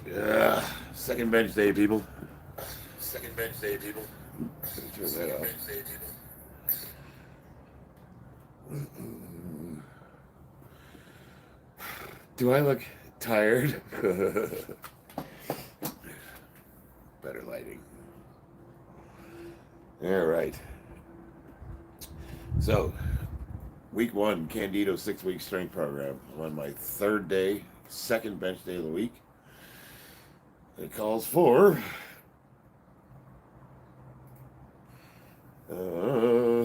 Yeah, second bench day, people. Second bench day, people. Turn that off. Do I look tired? Better lighting. All right. So, week one, Candito 6 week strength program. I'm on my third day, second bench day of the week. It calls for uh,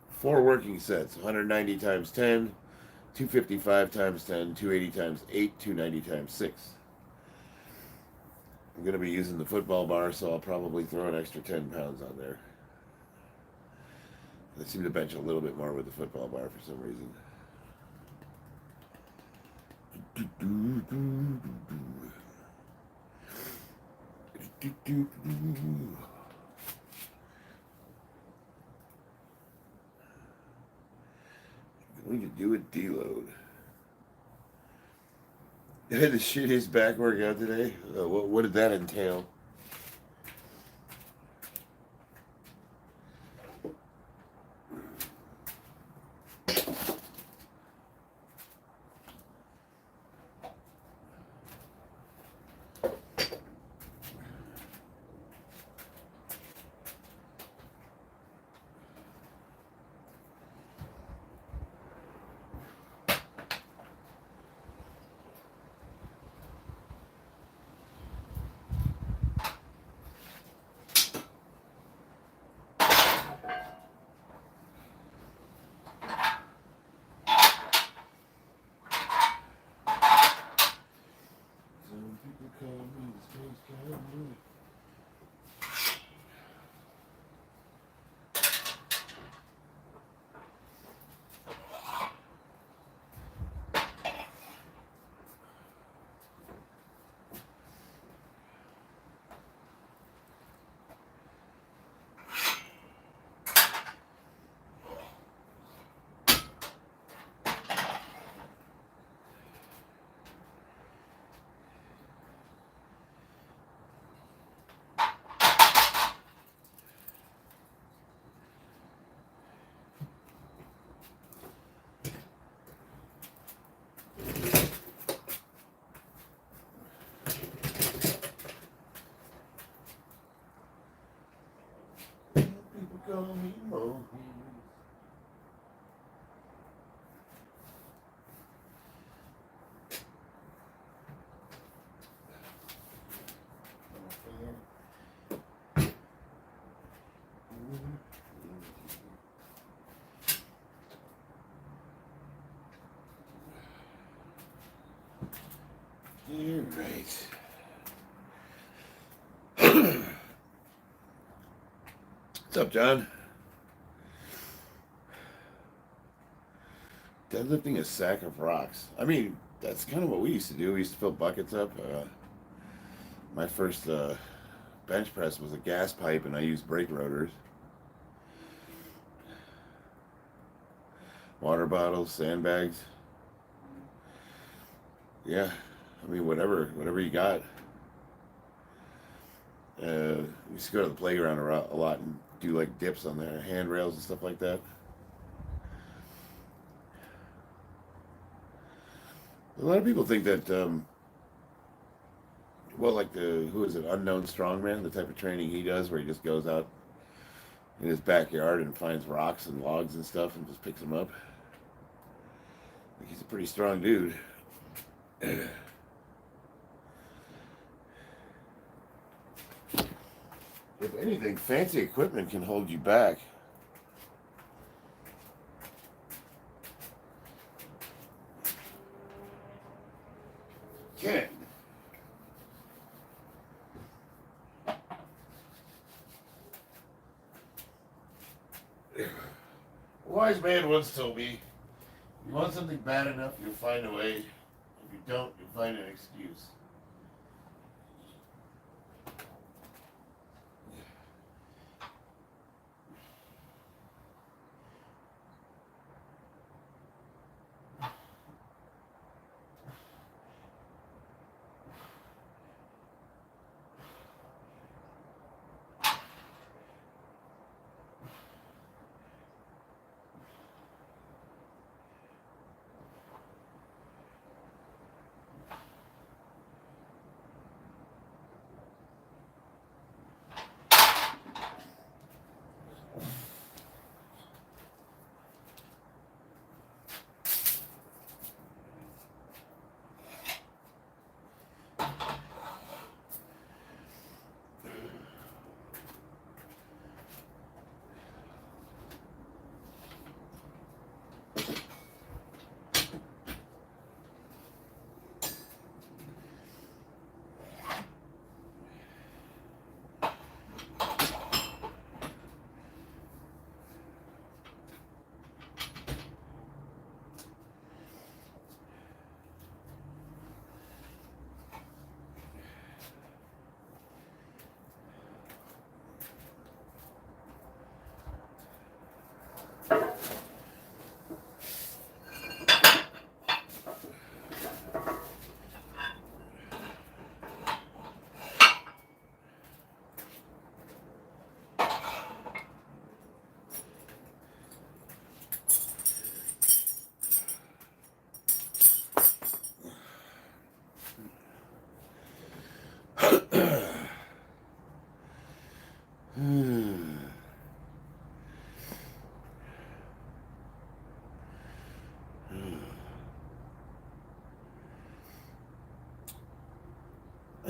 4 working sets: 190 times 10, 255 times 10, 280 times 8, 290 times 6. I'm going to be using the football bar, so I'll probably throw an extra 10 pounds on there. I seem to bench a little bit more with the football bar for some reason. Going to do a deload. I had to shit his back workout today. What did that entail? People call me Mo. You're right. What's up, John? Deadlifting a sack of rocks. I mean, that's kind of what we used to do. We used to fill buckets up. My first bench press was a gas pipe, and I used brake rotors. Water bottles, sandbags. Yeah, I mean, whatever you got. We used to go to the playground a lot and do like dips on the handrails and stuff like that. A lot of people think that, well, like who is it, Unknown Strongman, the type of training he does where he just goes out in his backyard and finds rocks and logs and stuff and just picks them up. Like, he's a pretty strong dude. If anything, fancy equipment can hold you back. Can. A wise man once told me, you want something bad enough, you'll find a way. If you don't, you'll find an excuse.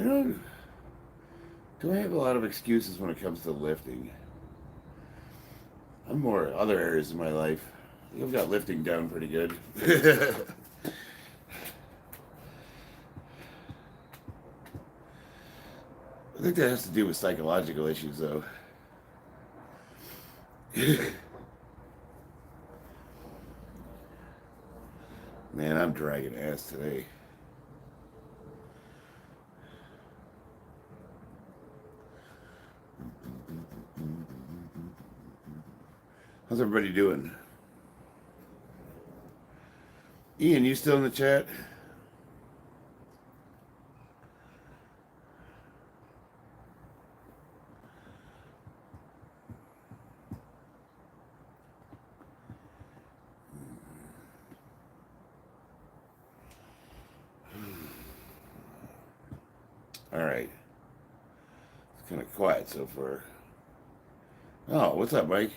do I have a lot of excuses when it comes to lifting? I'm more other areas of my life. I think I've got lifting down pretty good. I think that has to do with psychological issues, though. Man, I'm dragging ass today. How's everybody doing? Ian, you still in the chat? All right. It's kind of quiet so far. Oh, what's up, Mike?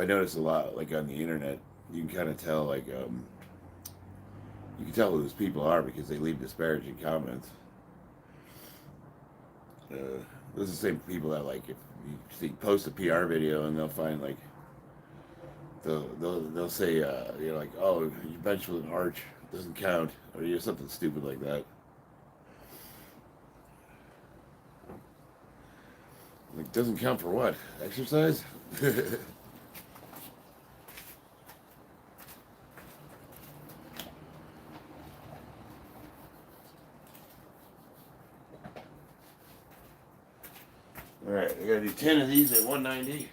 I notice a lot, like on the internet, you can kind of tell, like, you can tell who those people are because they leave disparaging comments. Those are the same people that, like, if you see, post a PR video and they'll find, like, they'll say, you're like, oh, you bench with an arch, it doesn't count, or you're something stupid like that. Like, doesn't count for what? Exercise? All right, I gotta do 10 of these at 190.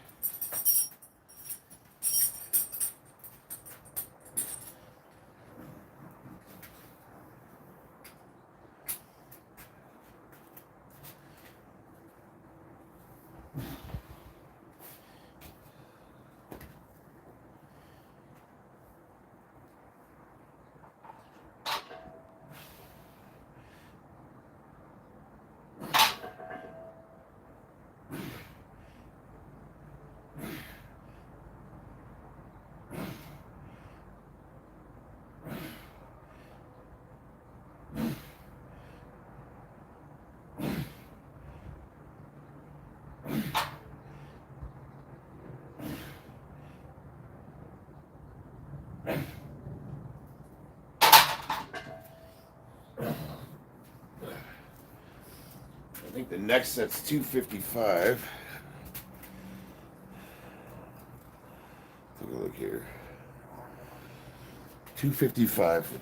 I think the next set's 255. Take a look here. 255 for 10.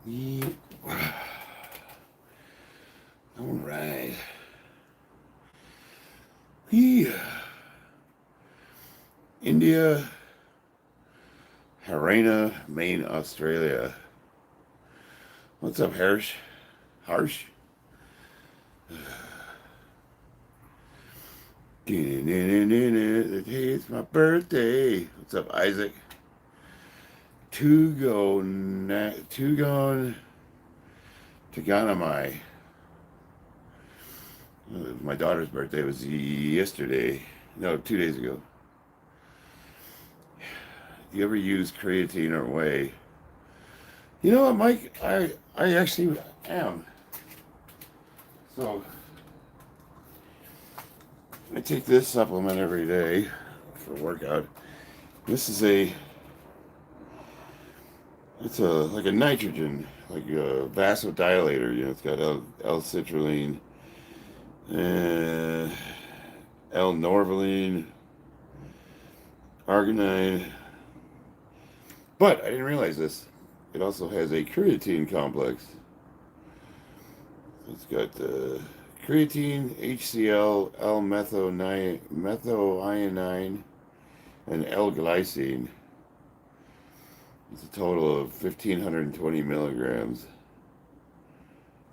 Yeah. All right. Yeah. India, Harena, Maine, Australia. What's up, Harsh? Harsh? It's my birthday. What's up, Isaac? Tugon Taganamai. My daughter's birthday was yesterday. No, 2 days ago. Do you ever use creatine or whey? You know what, Mike? I actually am. So I take this supplement every day for workout. This is it's like a nitrogen, like a vasodilator. You know, it's got L-citrulline, uh, L-norvaline, arginine. But I didn't realize this. It also has a creatine complex. It's got creatine, HCl, L-methoionine, and L-glycine. It's a total of 1,520 milligrams.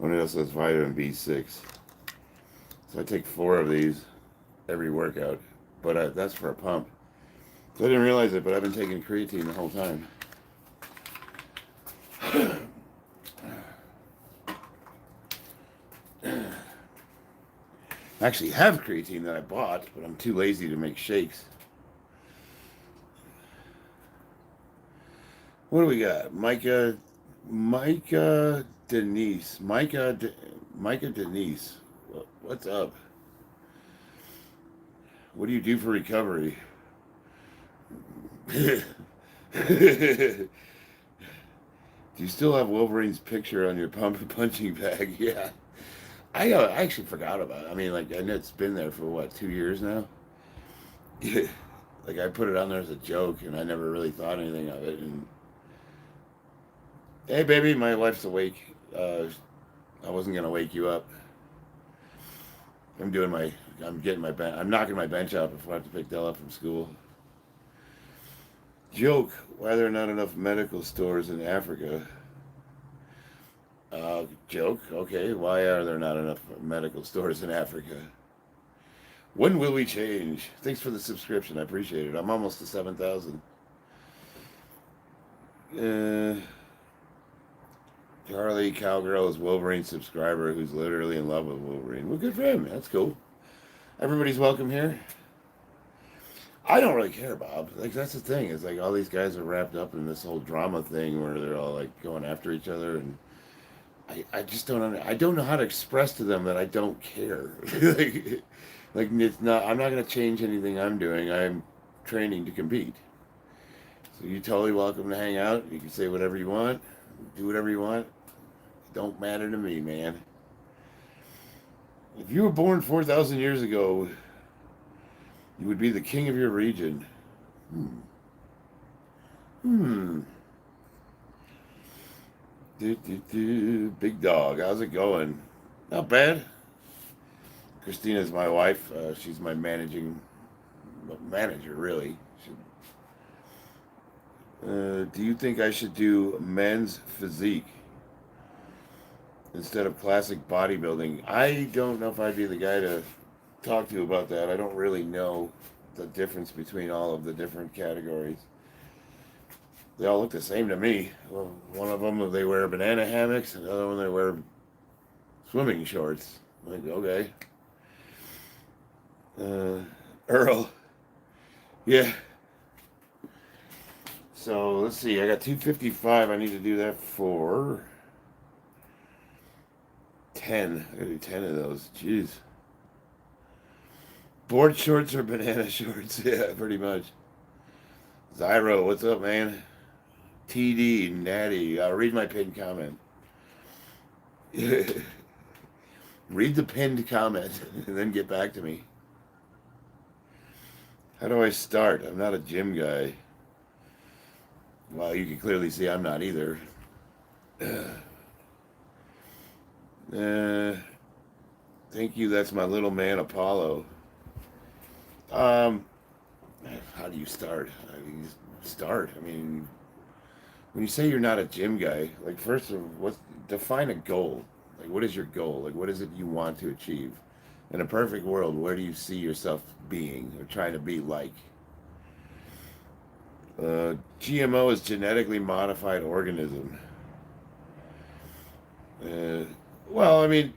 And it also has vitamin B6. So I take 4 of these every workout. But that's for a pump. So I didn't realize it, but I've been taking creatine the whole time. I actually have creatine that I bought, but I'm too lazy to make shakes. What do we got? Micah Denise. Micah Denise. What's up? What do you do for recovery? Do you still have Wolverine's picture on your punching bag? Yeah. I actually forgot about it. I mean, like, I know it's been there for, what, 2 years now? Like, I put it on there as a joke, and I never really thought anything of it. And hey, baby, my wife's awake. I wasn't going to wake you up. I'm knocking my bench out before I have to pick Dell up from school. Joke, why are there not enough medical stores in Africa? Joke, okay, why are there not enough medical stores in Africa? When will we change? Thanks for the subscription, I appreciate it. I'm almost to 7,000. Charlie Cowgirl is Wolverine's subscriber who's literally in love with Wolverine. Well, good for him. That's cool. Everybody's welcome here. I don't really care, Bob. Like, that's the thing. It's like all these guys are wrapped up in this whole drama thing where they're all like going after each other, and I just I don't know how to express to them that I don't care. like it's not. I'm not going to change anything I'm doing. I'm training to compete. So you're totally welcome to hang out. You can say whatever you want, do whatever you want. It don't matter to me, man. If you were born 4,000 years ago, you would be the king of your region. Big dog, how's it going? Not bad. Christina's my wife. She's my manager, really. Do you think I should do men's physique instead of classic bodybuilding? I don't know if I'd be the guy to talk to you about that. I don't really know the difference between all of the different categories. They all look the same to me. Well, one of them, they wear banana hammocks, and the other one, they wear swimming shorts. Like, okay. Earl. Yeah. So, let's see. I got 255. I need to do that for 10. I gotta do 10 of those. Jeez. Board shorts or banana shorts? Yeah, pretty much. Zyro, what's up, man? TD, Natty, read my pinned comment. Read the pinned comment and then get back to me. How do I start? I'm not a gym guy. Well, you can clearly see I'm not either. Thank you, that's my little man, Apollo. How do you start? I mean, when you say you're not a gym guy, like, first of all, define a goal. Like, what is your goal? Like, what is it you want to achieve? In a perfect world, where do you see yourself being or trying to be like? GMO is genetically modified organism. Well, I mean,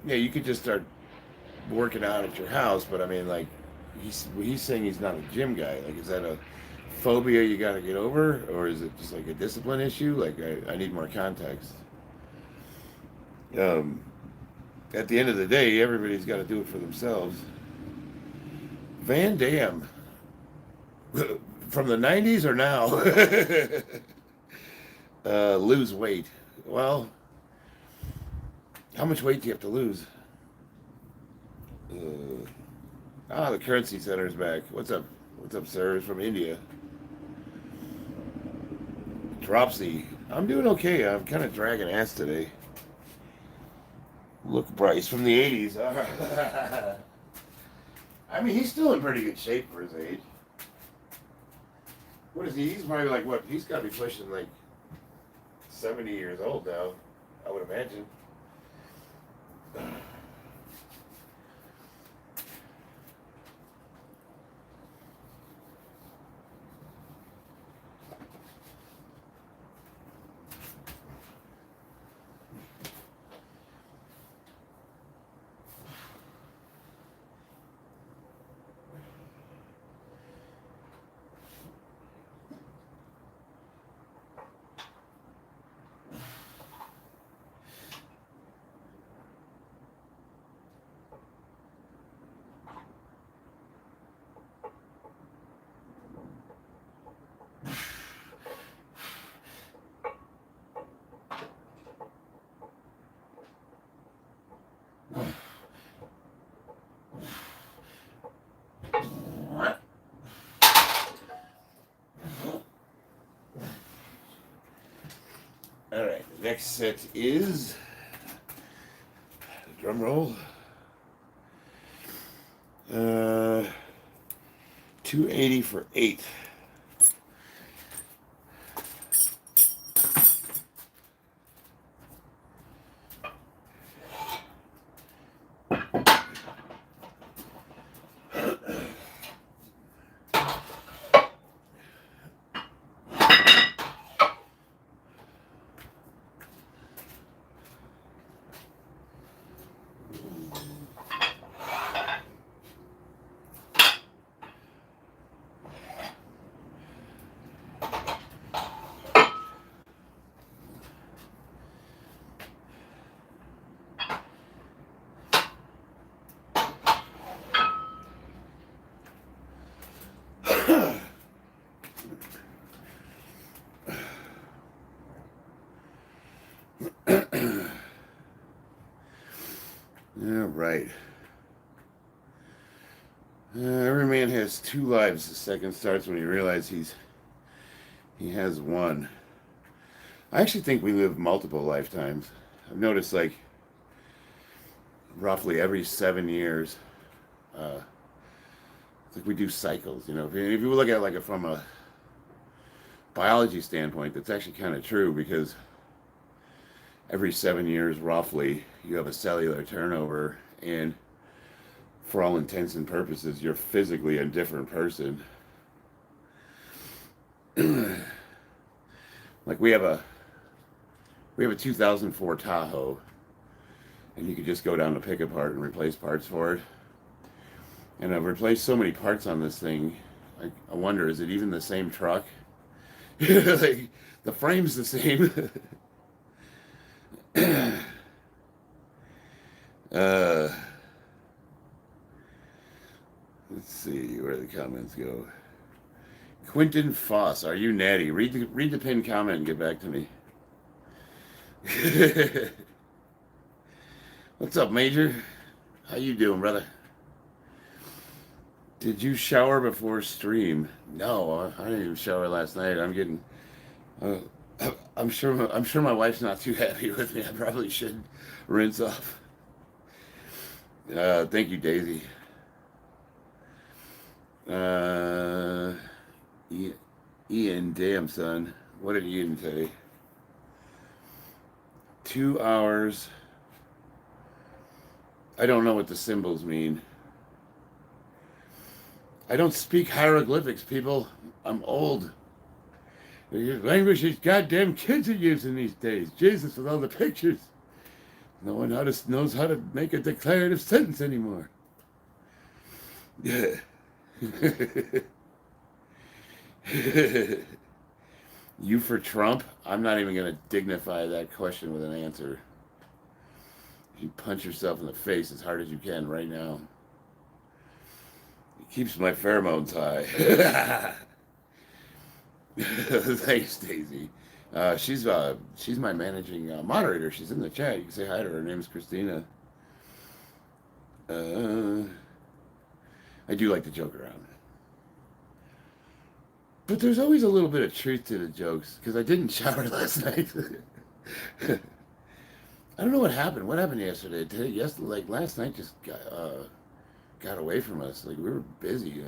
yeah, you could just start working out at your house, but I mean, like, he's saying he's not a gym guy. Like, is that a phobia you got to get over, or is it just like a discipline issue? Like, I need more context. Um, at the end of the day, everybody's got to do it for themselves. Van Damme, from the 90s or now? Lose weight. Well, how much weight do you have to lose? The currency center's back. What's up? What's up, sir? It's from India. Dropsy. I'm doing okay. I'm kind of dragging ass today. Look, Bryce from the 80s. I mean, he's still in pretty good shape for his age. What is he? He's probably like, what? He's got to be pushing like 70 years old now, I would imagine. All right, the next set is drum roll. 280 for 8. All right. Every man has 2 lives. The second starts when he realizes he has one. I actually think we live multiple lifetimes. I've noticed, like, roughly every 7 years, it's like we do cycles. You know, if you look at it like from a biology standpoint, that's actually kind of true, because every 7 years, roughly, you have a cellular turnover, and for all intents and purposes, you're physically a different person. Like, we have a 2004 Tahoe, and you could just go down to pick apart and replace parts for it. And I've replaced so many parts on this thing, I wonder, is it even the same truck? Like, the frame's the same. Let's see where the comments go. Quentin Foss, are you natty? Read the pinned comment and get back to me. What's up, Major? How you doing, brother? Did you shower before stream? No, I didn't even shower last night. I'm getting. I'm sure my wife's not too happy with me. I probably should rinse off. Thank you, Daisy. Ian, damn son, what did Ian say? 2 hours. I don't know what the symbols mean. I don't speak hieroglyphics, people. I'm old. The language these goddamn kids are using these days. Jesus, with all the pictures. No one knows how to make a declarative sentence anymore. Yeah. You for Trump? I'm not even going to dignify that question with an answer. You punch yourself in the face as hard as you can right now. It keeps my pheromones high. Thanks, Daisy. She's my managing moderator. She's in the chat. You can say hi to her. Her name's Christina. I do like to joke around, but there's always a little bit of truth to the jokes because I didn't shower last night. I don't know what happened. What happened yesterday? Yesterday, like last night, just got away from us. Like we were busy,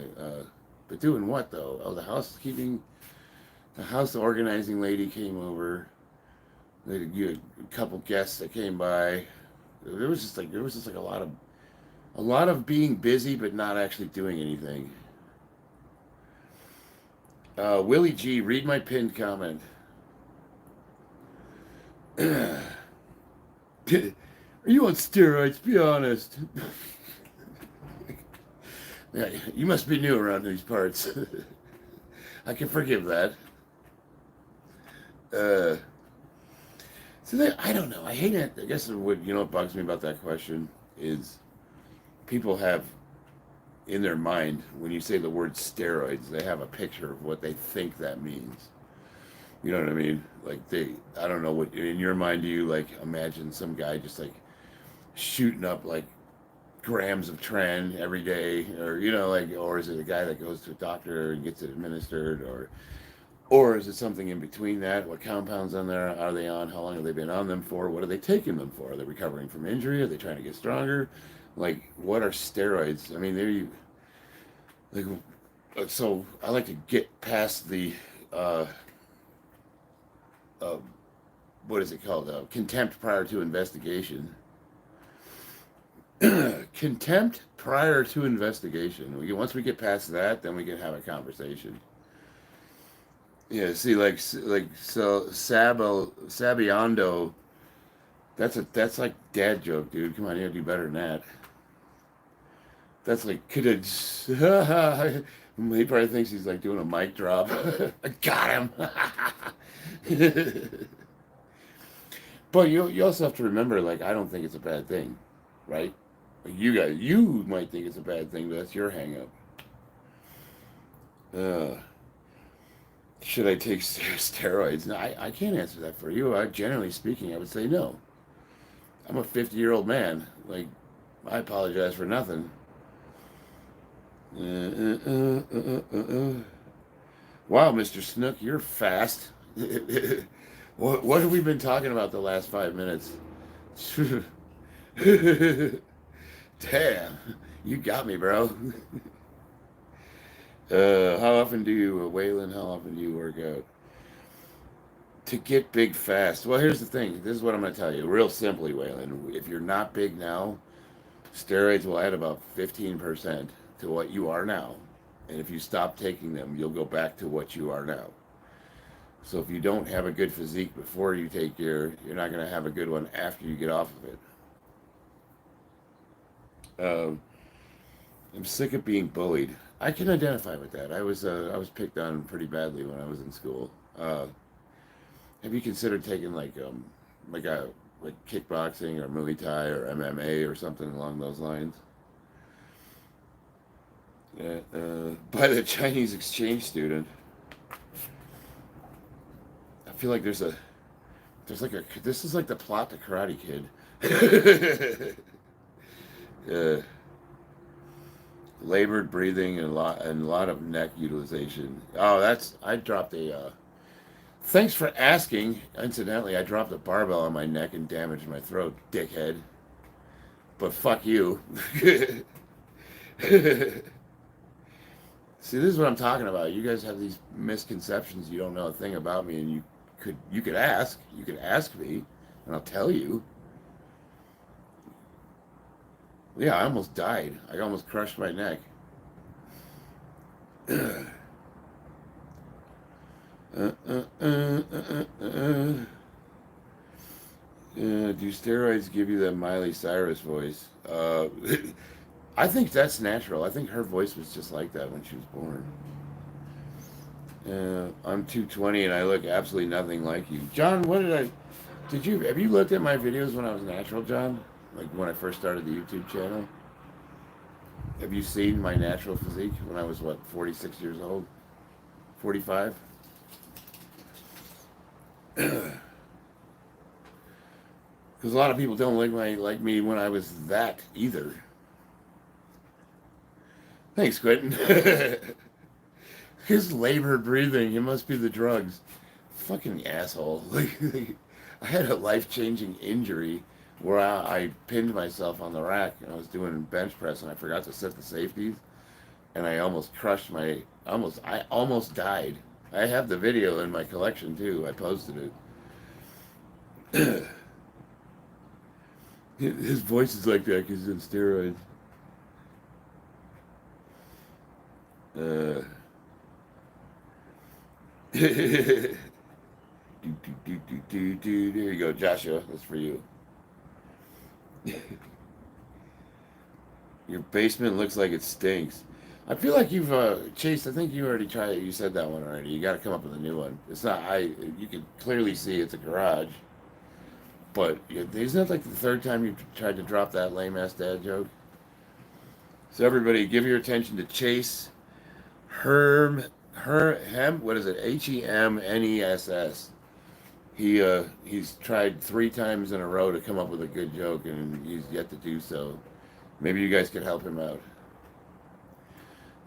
but doing what though? Oh, the house organizing lady came over. They had a couple guests that came by. There was just like a lot of being busy but not actually doing anything. Willie G, read my pinned comment. Are you on steroids? Be honest. Yeah, you must be new around these parts. I can forgive that. So I don't know. I hate it. I guess what bugs me about that question is people have in their mind when you say the word steroids, they have a picture of what they think that means. You know what I mean? Like I don't know what in your mind do you like imagine some guy just like shooting up like grams of tren every day, or or is it a guy that goes to a doctor and gets it administered, or is it something in between that? What compounds on there are they on? How long have they been on them for? What are they taking them for? Are they recovering from injury? Are they trying to get stronger? Like, what are steroids? I mean, so I like to get past the uh, what is it called? Contempt prior to investigation. Contempt prior to investigation. Once we get past that, then we can have a conversation. Yeah, see, so Sabiando, that's like dad joke, dude. Come on, you gotta do better than that. That's like he probably thinks he's like doing a mic drop. I got him. But you also have to remember, like, I don't think it's a bad thing, right? Like you might think it's a bad thing, but that's your hang up. Should I take steroids? No, I can't answer that for you. Generally speaking, I would say no. I'm a 50-year-old man. Like, I apologize for nothing. Wow, Mr. Snook, you're fast. What have we been talking about the last 5 minutes? Damn, you got me, bro. How often do you, Waylon, how often do you work out? To get big fast. Well, here's the thing. This is what I'm going to tell you. Real simply, Waylon. If you're not big now, steroids will add about 15% to what you are now. And if you stop taking them, you'll go back to what you are now. So if you don't have a good physique before you take you're not going to have a good one after you get off of it. I'm sick of being bullied. I can identify with that. I was picked on pretty badly when I was in school. Have you considered taking like kickboxing or Muay Thai or MMA or something along those lines? By the Chinese exchange student. I feel like this is like the plot to Karate Kid. Labored breathing and a lot of neck utilization. Oh, I dropped a. Thanks for asking. Incidentally, I dropped a barbell on my neck and damaged my throat, dickhead. But fuck you. See, this is what I'm talking about. You guys have these misconceptions. You don't know a thing about me, and you could ask. You could ask me, and I'll tell you. Yeah, I almost died. I almost crushed my neck. Do steroids give you that Miley Cyrus voice? I think that's natural. I think her voice was just like that when she was born. I'm 220 and I look absolutely nothing like you. John, have you looked at my videos when I was natural, John? Like when I first started the YouTube channel? Have you seen my natural physique when I was, what, 46 years old? 45? Because a lot of people don't like me when I was that either. Thanks, Quentin. His labored breathing, it must be the drugs. Fucking asshole. I had a life-changing injury where I pinned myself on the rack and I was doing bench press and I forgot to set the safeties and I almost crushed I almost died. I have the video in my collection too. I posted it. His voice is like that because he's in steroids. There you go, Joshua. That's for you. Your basement looks like it stinks. I feel like you've, Chase, I think you already tried it. You said that one already. You got to come up with a new one. It's not, you can clearly see it's a garage. But isn't that like the third time you tried to drop that lame-ass dad joke? So everybody, give your attention to Chase what is it? Hemness. He's tried 3 times in a row to come up with a good joke, and he's yet to do so. Maybe you guys could help him out.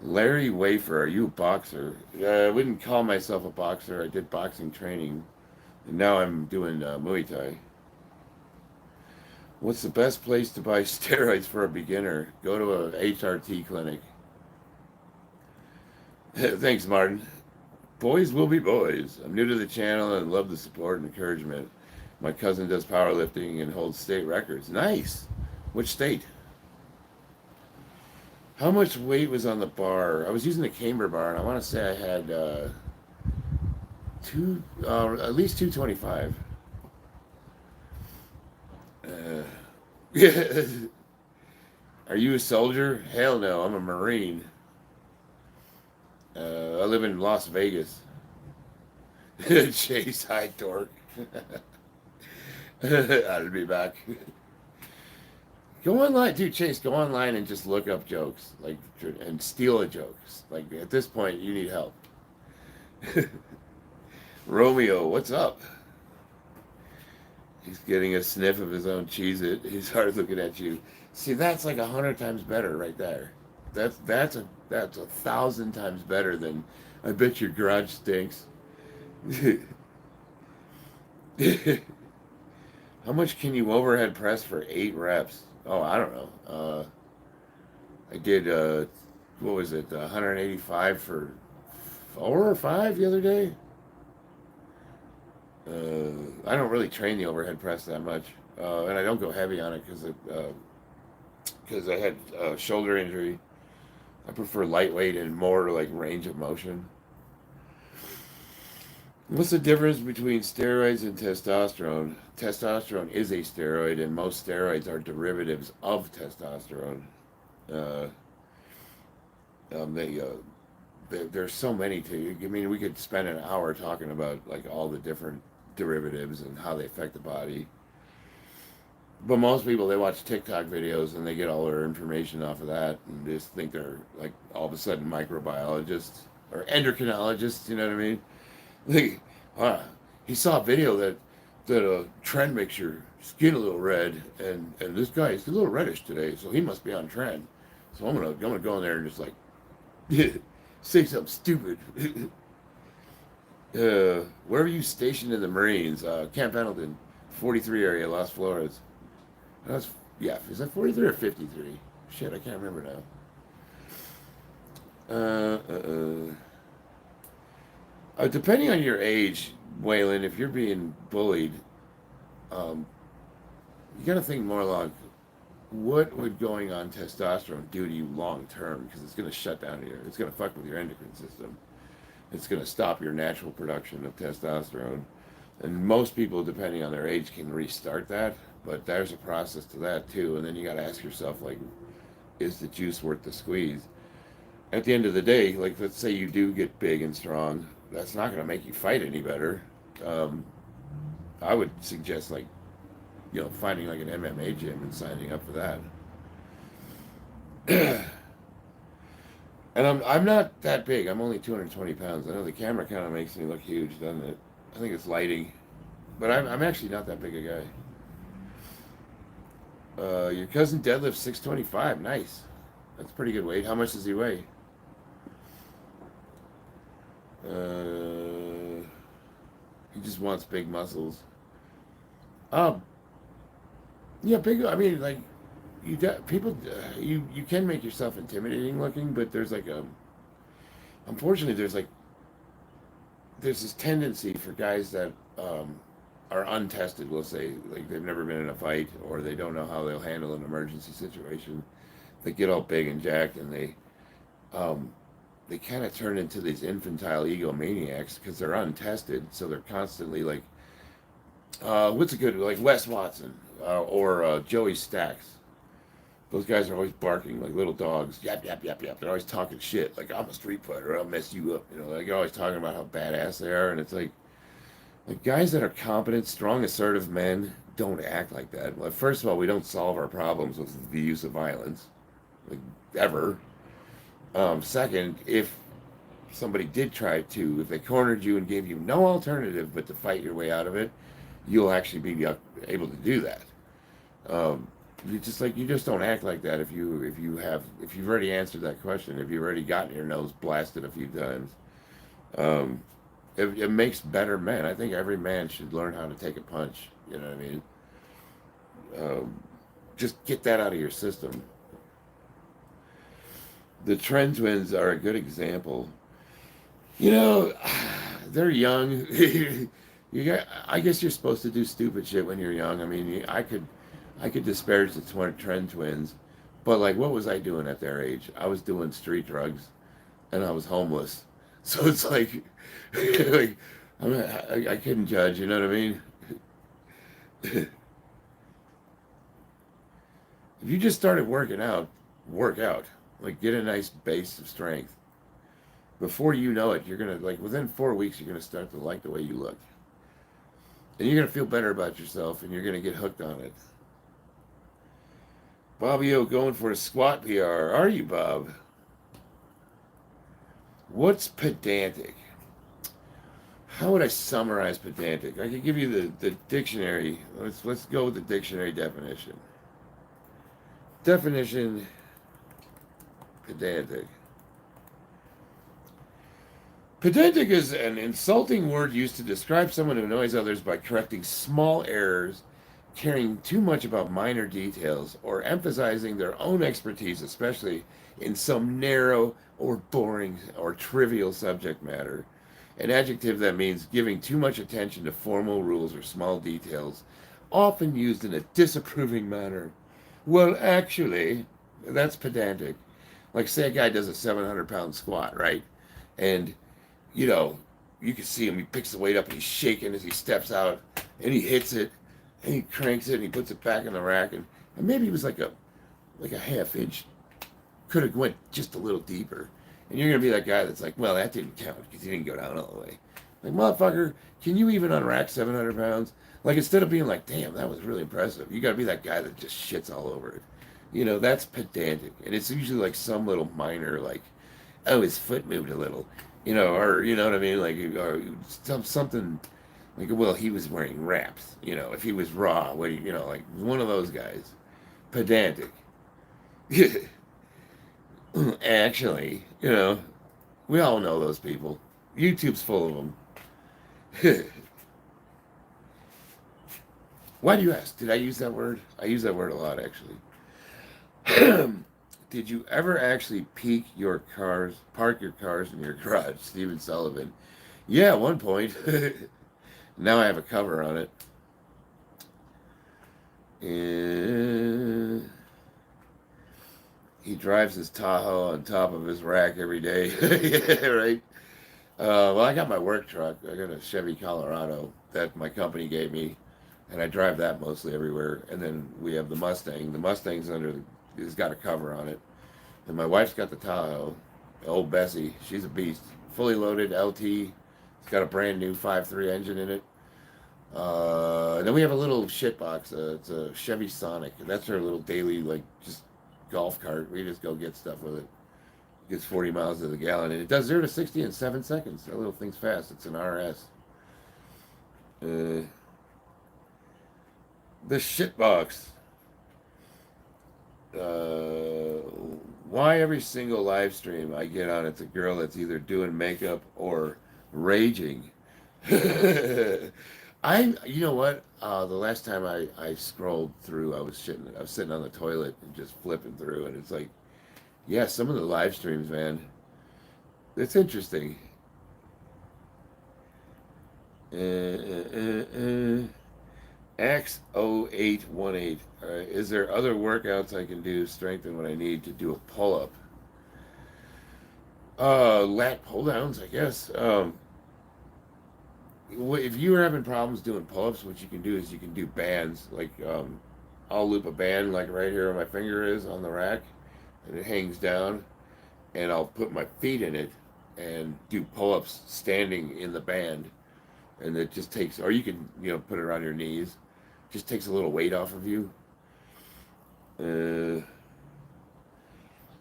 Larry Wafer, are you a boxer? I wouldn't call myself a boxer. I did boxing training, and now I'm doing Muay Thai. What's the best place to buy steroids for a beginner? Go to a HRT clinic. Thanks, Martin. Boys will be boys. I'm new to the channel and love the support and encouragement. My cousin does powerlifting and holds state records. Nice. Which state? How much weight was on the bar? I was using a camber bar, and I want to say I had at least 225. Are you a soldier? Hell no, I'm a Marine. I live in Las Vegas. Chase, hi, dork. I'll be back. Go online, dude. Chase, go online and just look up jokes, and steal a joke. Like at this point, you need help. Romeo, what's up? He's getting a sniff of his own Cheez-It. He's hard looking at you. See, that's like 100 times better right there. That's 1,000 times better than I bet your garage stinks. How much can you overhead press for 8 reps? Oh, I don't know. I did, what was it, 185 for 4 or 5 the other day? I don't really train the overhead press that much. And I don't go heavy on it because I had a shoulder injury. I prefer lightweight and more like range of motion. What's the difference between steroids and testosterone? Testosterone is a steroid, and most steroids are derivatives of testosterone. There's so many to. I mean, we could spend an hour talking about like all the different derivatives and how they affect the body. But most people, they watch TikTok videos and they get all their information off of that and just think they're like all of a sudden microbiologists or endocrinologists. You know what I mean? Like, he saw a video that a trend makes your skin a little red, and this guy is a little reddish today, so he must be on trend. So I'm gonna go in there and just like say something stupid. Where were you stationed in the Marines? Camp Pendleton, 43 area, Las Flores. Is that 43 or 53? Shit, I can't remember now. Depending on your age, Waylon, if you're being bullied, you gotta think more like, what would going on testosterone do to you long term? Because it's gonna shut down it's gonna fuck with your endocrine system. It's gonna stop your natural production of testosterone. And most people, depending on their age, can restart that, but there's a process to that too. And then you gotta ask yourself, like, is the juice worth the squeeze? At the end of the day, like let's say you do get big and strong, that's not going to make you fight any better. Um, I would suggest like finding like an MMA gym and signing up for that. And I'm not that big. I'm only 220 pounds. I know the camera kind of makes me look huge, doesn't it? I think it's lighting, but I'm actually not that big a guy. Your cousin deadlifts 625. Nice. That's pretty good weight. How much does he weigh? He just wants big muscles. Um, yeah, big. I mean, like people, you can make yourself intimidating looking, but there's like unfortunately, there's this tendency for guys that are untested. We'll say like they've never been in a fight or they don't know how they'll handle an emergency situation. They get all big and jacked, and they kind of turn into these infantile egomaniacs because they're untested. So they're constantly like, what's a good like Wes Watson or Joey Stacks. Those guys are always barking like little dogs. Yap, yap, yap, yap. They're always talking shit. Like, I'm a street fighter. I'll mess you up. Like, they're always talking about how badass they are. And it's like guys that are competent, strong, assertive men don't act like that. Well, first of all, we don't solve our problems with the use of violence. Like, ever. Second, if somebody did try to, if they cornered you and gave you no alternative but to fight your way out of it, you'll actually be able to do that. You just don't act like that if you've already answered that question, if you've already gotten your nose blasted a few times. It makes better men. I think every man should learn how to take a punch. You know what I mean? Just get that out of your system. The Trend Twins are a good example. They're young. I guess you're supposed to do stupid shit when you're young. I mean, I could disparage the Trend Twins, but like, what was I doing at their age? I was doing street drugs, and I was homeless. So it's like, like I couldn't judge. You know what I mean? If you just started working out, work out. Like, get a nice base of strength. Before you know it, you're gonna like within 4 weeks, you're gonna start to like the way you look, and you're gonna feel better about yourself, and you're gonna get hooked on it. Bobby O going for a squat PR. Are you, Bob? What's pedantic? How would I summarize pedantic? I could give you the dictionary. Let's go with the dictionary definition. Definition: pedantic. Pedantic is an insulting word used to describe someone who annoys others by correcting small errors, caring too much about minor details, or emphasizing their own expertise, especially in some narrow or boring or trivial subject matter. An adjective that means giving too much attention to formal rules or small details, often used in a disapproving manner. Well, actually, that's pedantic. Like, say a guy does a 700-pound squat, right? And, you can see him, he picks the weight up and he's shaking as he steps out, and he hits it, and he cranks it, and he puts it back in the rack, and maybe it was like a half inch, could have went just a little deeper. And you're going to be that guy that's like, well, that didn't count because he didn't go down all the way. Like, motherfucker, can you even unrack 700 pounds? Like, instead of being like, damn, that was really impressive, you got to be that guy that just shits all over it. That's pedantic. And it's usually like some little minor, like, oh, his foot moved a little, or, you know what I mean? Like, or something like, well, he was wearing wraps, if he was raw, like one of those guys. Pedantic. Actually, we all know those people. YouTube's full of them. Why do you ask? Did I use that word? I use that word a lot, actually. Did you ever actually park your cars in your garage? Steven Sullivan. Yeah, at one point. Now I have a cover on it. And he drives his Tahoe on top of his rack every day. Yeah, right? Well, I got my work truck. I got a Chevy Colorado that my company gave me, and I drive that mostly everywhere. And then we have the Mustang. The Mustang's has got a cover on it. And my wife's got the Tahoe, old Bessie. She's a beast. Fully loaded LT. It's got a brand new 5.3 engine in it. And then we have a little shit box. It's a Chevy Sonic. And that's our little daily, like, just golf cart. We just go get stuff with it. Gets 40 miles to the gallon. And it does 0 to 60 in 7 seconds. That little thing's fast. It's an RS. The shit box. Why every single live stream I get on, it's a girl that's either doing makeup or raging. You know what? The last time I scrolled through, I was sitting on the toilet and just flipping through, and it's like, yeah, some of the live streams, man, it's interesting. X0818. Is there other workouts I can do strengthen when I need to do a pull-up? Lat pull-downs, I guess. If you are having problems doing pull-ups, what you can do is you can do bands. Like, I'll loop a band like right here where my finger is on the rack, and it hangs down, and I'll put my feet in it and do pull-ups standing in the band. And it just takes, or you can, put it around your knees. Just takes a little weight off of you.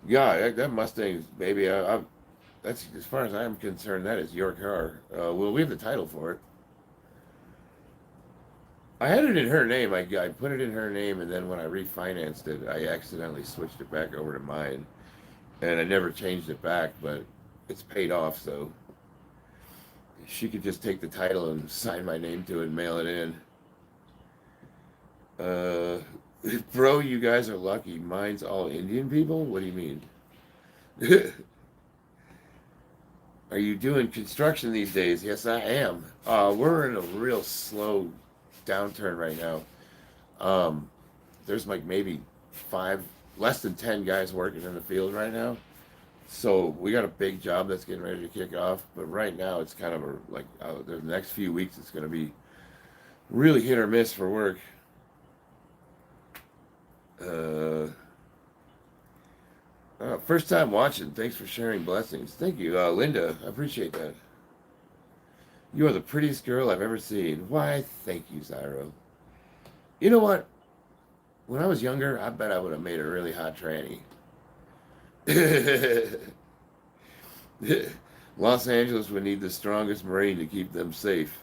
Yeah, that Mustang, baby, that's, as far as I'm concerned, that is your car. Well, we have the title for it. I had it in her name. I put it in her name, and then when I refinanced it, I accidentally switched it back over to mine. And I never changed it back, but it's paid off, so she could just take the title and sign my name to it and mail it in. Bro, you guys are lucky. Mine's all Indian people? What do you mean? Are you doing construction these days? Yes, I am. We're in a real slow downturn right now. There's like maybe less than 10 guys working in the field right now. So we got a big job that's getting ready to kick off, but right now it's kind of the next few weeks it's going to be really hit or miss for work. First time watching. Thanks for sharing blessings. Thank you, Linda. I appreciate that. You are the prettiest girl I've ever seen. Why, thank you, Zyro. You know what? When I was younger, I bet I would have made a really hot tranny. Los Angeles would need the strongest Marine to keep them safe.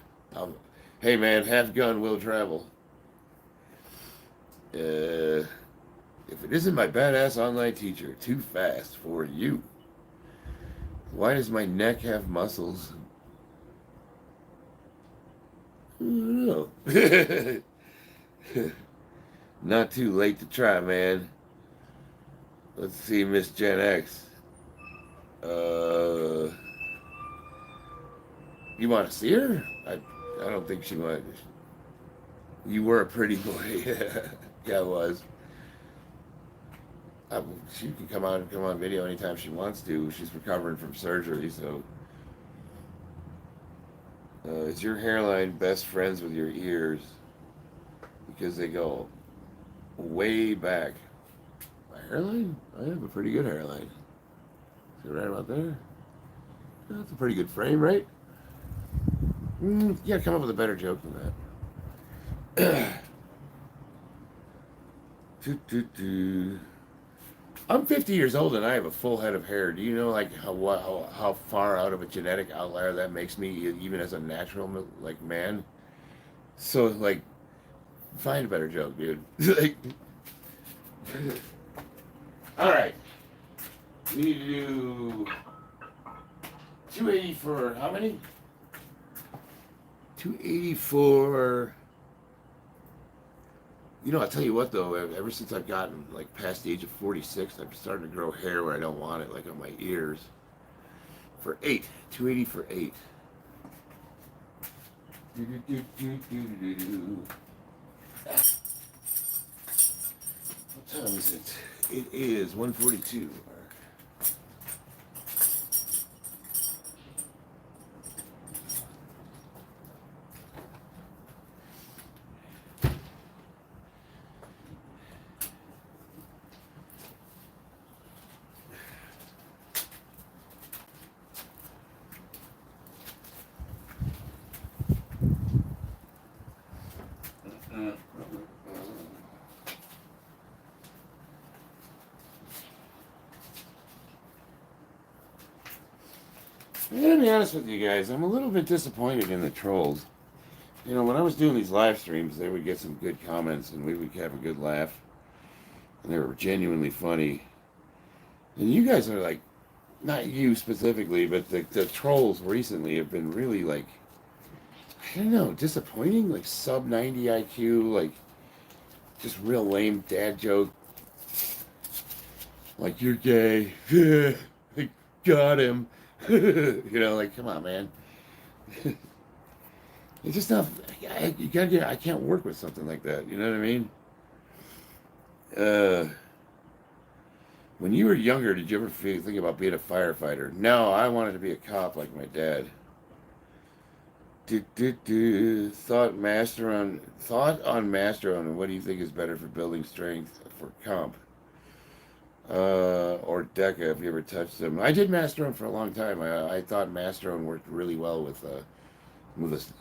Hey man, half gun will travel. If it isn't my badass online teacher, too fast for you. Why does my neck have muscles? I don't know. Not too late to try, man. Let's see, Miss Gen X. You want to see her? I don't think she might. You were a pretty boy. Yeah, I was. She can come on video anytime she wants to. She's recovering from surgery, so. Is your hairline best friends with your ears? Because they go way back. My hairline? I have a pretty good hairline. See right about there? That's a pretty good frame, right? Yeah, come up with a better joke than that. I'm 50 years old and I have a full head of hair. Do you know how far out of a genetic outlier that makes me, even as a natural man? So find a better joke, dude. All right, we need to do 280 for how many? 280 for. I'll tell you what though, ever since I've gotten past the age of 46, I'm starting to grow hair where I don't want it, like on my ears. For 8. 280 for 8. What time is it? It is 1:42. I gotta be honest with you guys, I'm a little bit disappointed in the trolls. You know, when I was doing these live streams, they would get some good comments and we would have a good laugh. And they were genuinely funny. And you guys are like, not you specifically, but the trolls recently have been really like, I don't know, disappointing. Like sub 90 IQ, like just real lame dad joke. Like, you're gay. Got him. You know, like, come on, man. It's just not. You gotta get. I can't work with something like that. You know what I mean? When you were younger, did you ever think about being a firefighter? No, I wanted to be a cop like my dad. Thought on master on what do you think is better for building strength for comp? Or Deca, if you ever touched them. I did Masteron for a long time. I thought Masteron worked really well with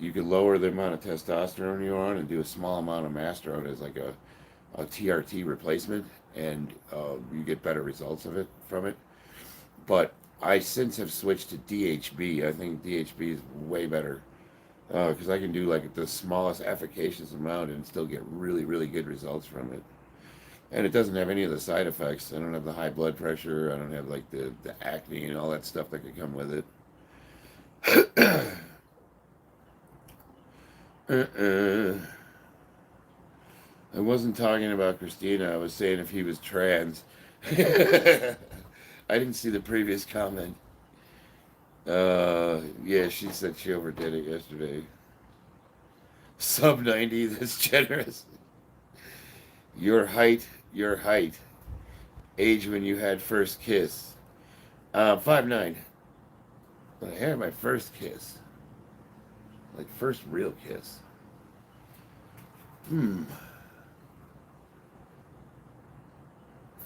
you could lower the amount of testosterone you're on and do a small amount of Masteron as like a TRT replacement, and you get better results from it. But I since have switched to DHB. I think DHB is way better because I can do like the smallest efficacious amount and still get really, really good results from it. And it doesn't have any of the side effects. I don't have the high blood pressure. I don't have like the acne and all that stuff that could come with it. I wasn't talking about Christina. I was saying if he was trans. I didn't see the previous comment. Yeah, she said she overdid it yesterday. Sub 90, that's generous. Your height. Age when you had first kiss. 5'9". When I had my first kiss. Like first real kiss.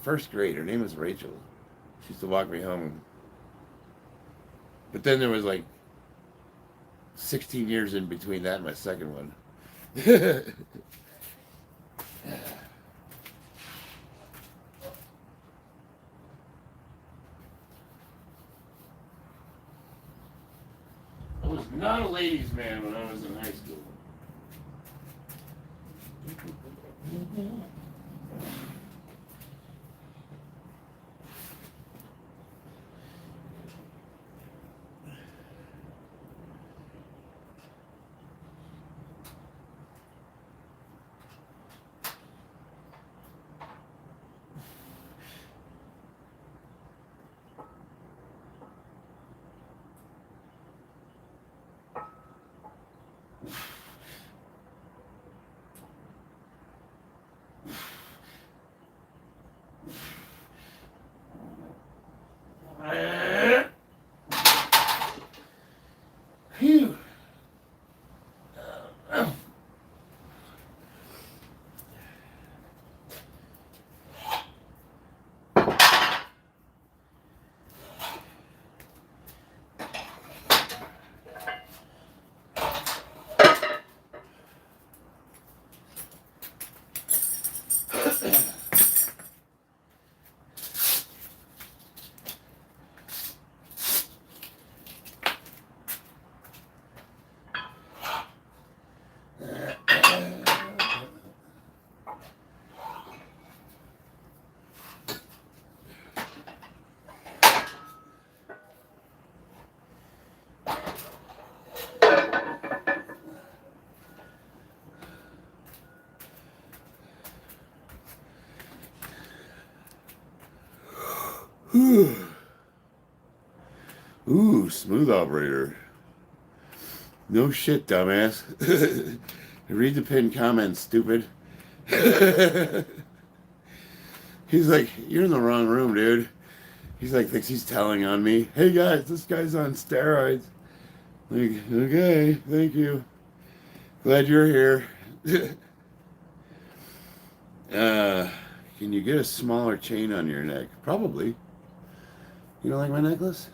First grade. Her name was Rachel. She used to walk me home. But then there was like 16 years in between that and my second one. I was not a ladies' man when I was in high school. Phew. Ooh, smooth operator. No shit, dumbass. Read the pinned comments, stupid. He's like, you're in the wrong room, dude. He's like, thinks he's telling on me. Hey guys, this guy's on steroids. Like, okay, thank you. Glad you're here. Can you get a smaller chain on your neck? Probably. You don't like my necklace?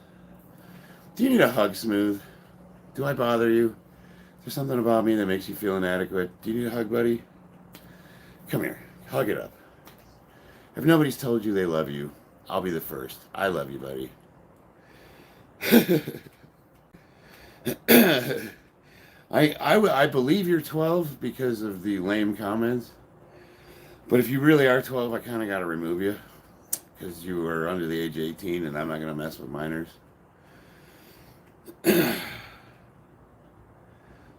Do you need a hug, Smooth? Do I bother you? Is there something about me that makes you feel inadequate? Do you need a hug, buddy? Come here. Hug it up. If nobody's told you they love you, I'll be the first. I love you, buddy. I believe you're 12 because of the lame comments. But if you really are 12, I kind of got to remove you because you are under the age of 18, and I'm not going to mess with minors.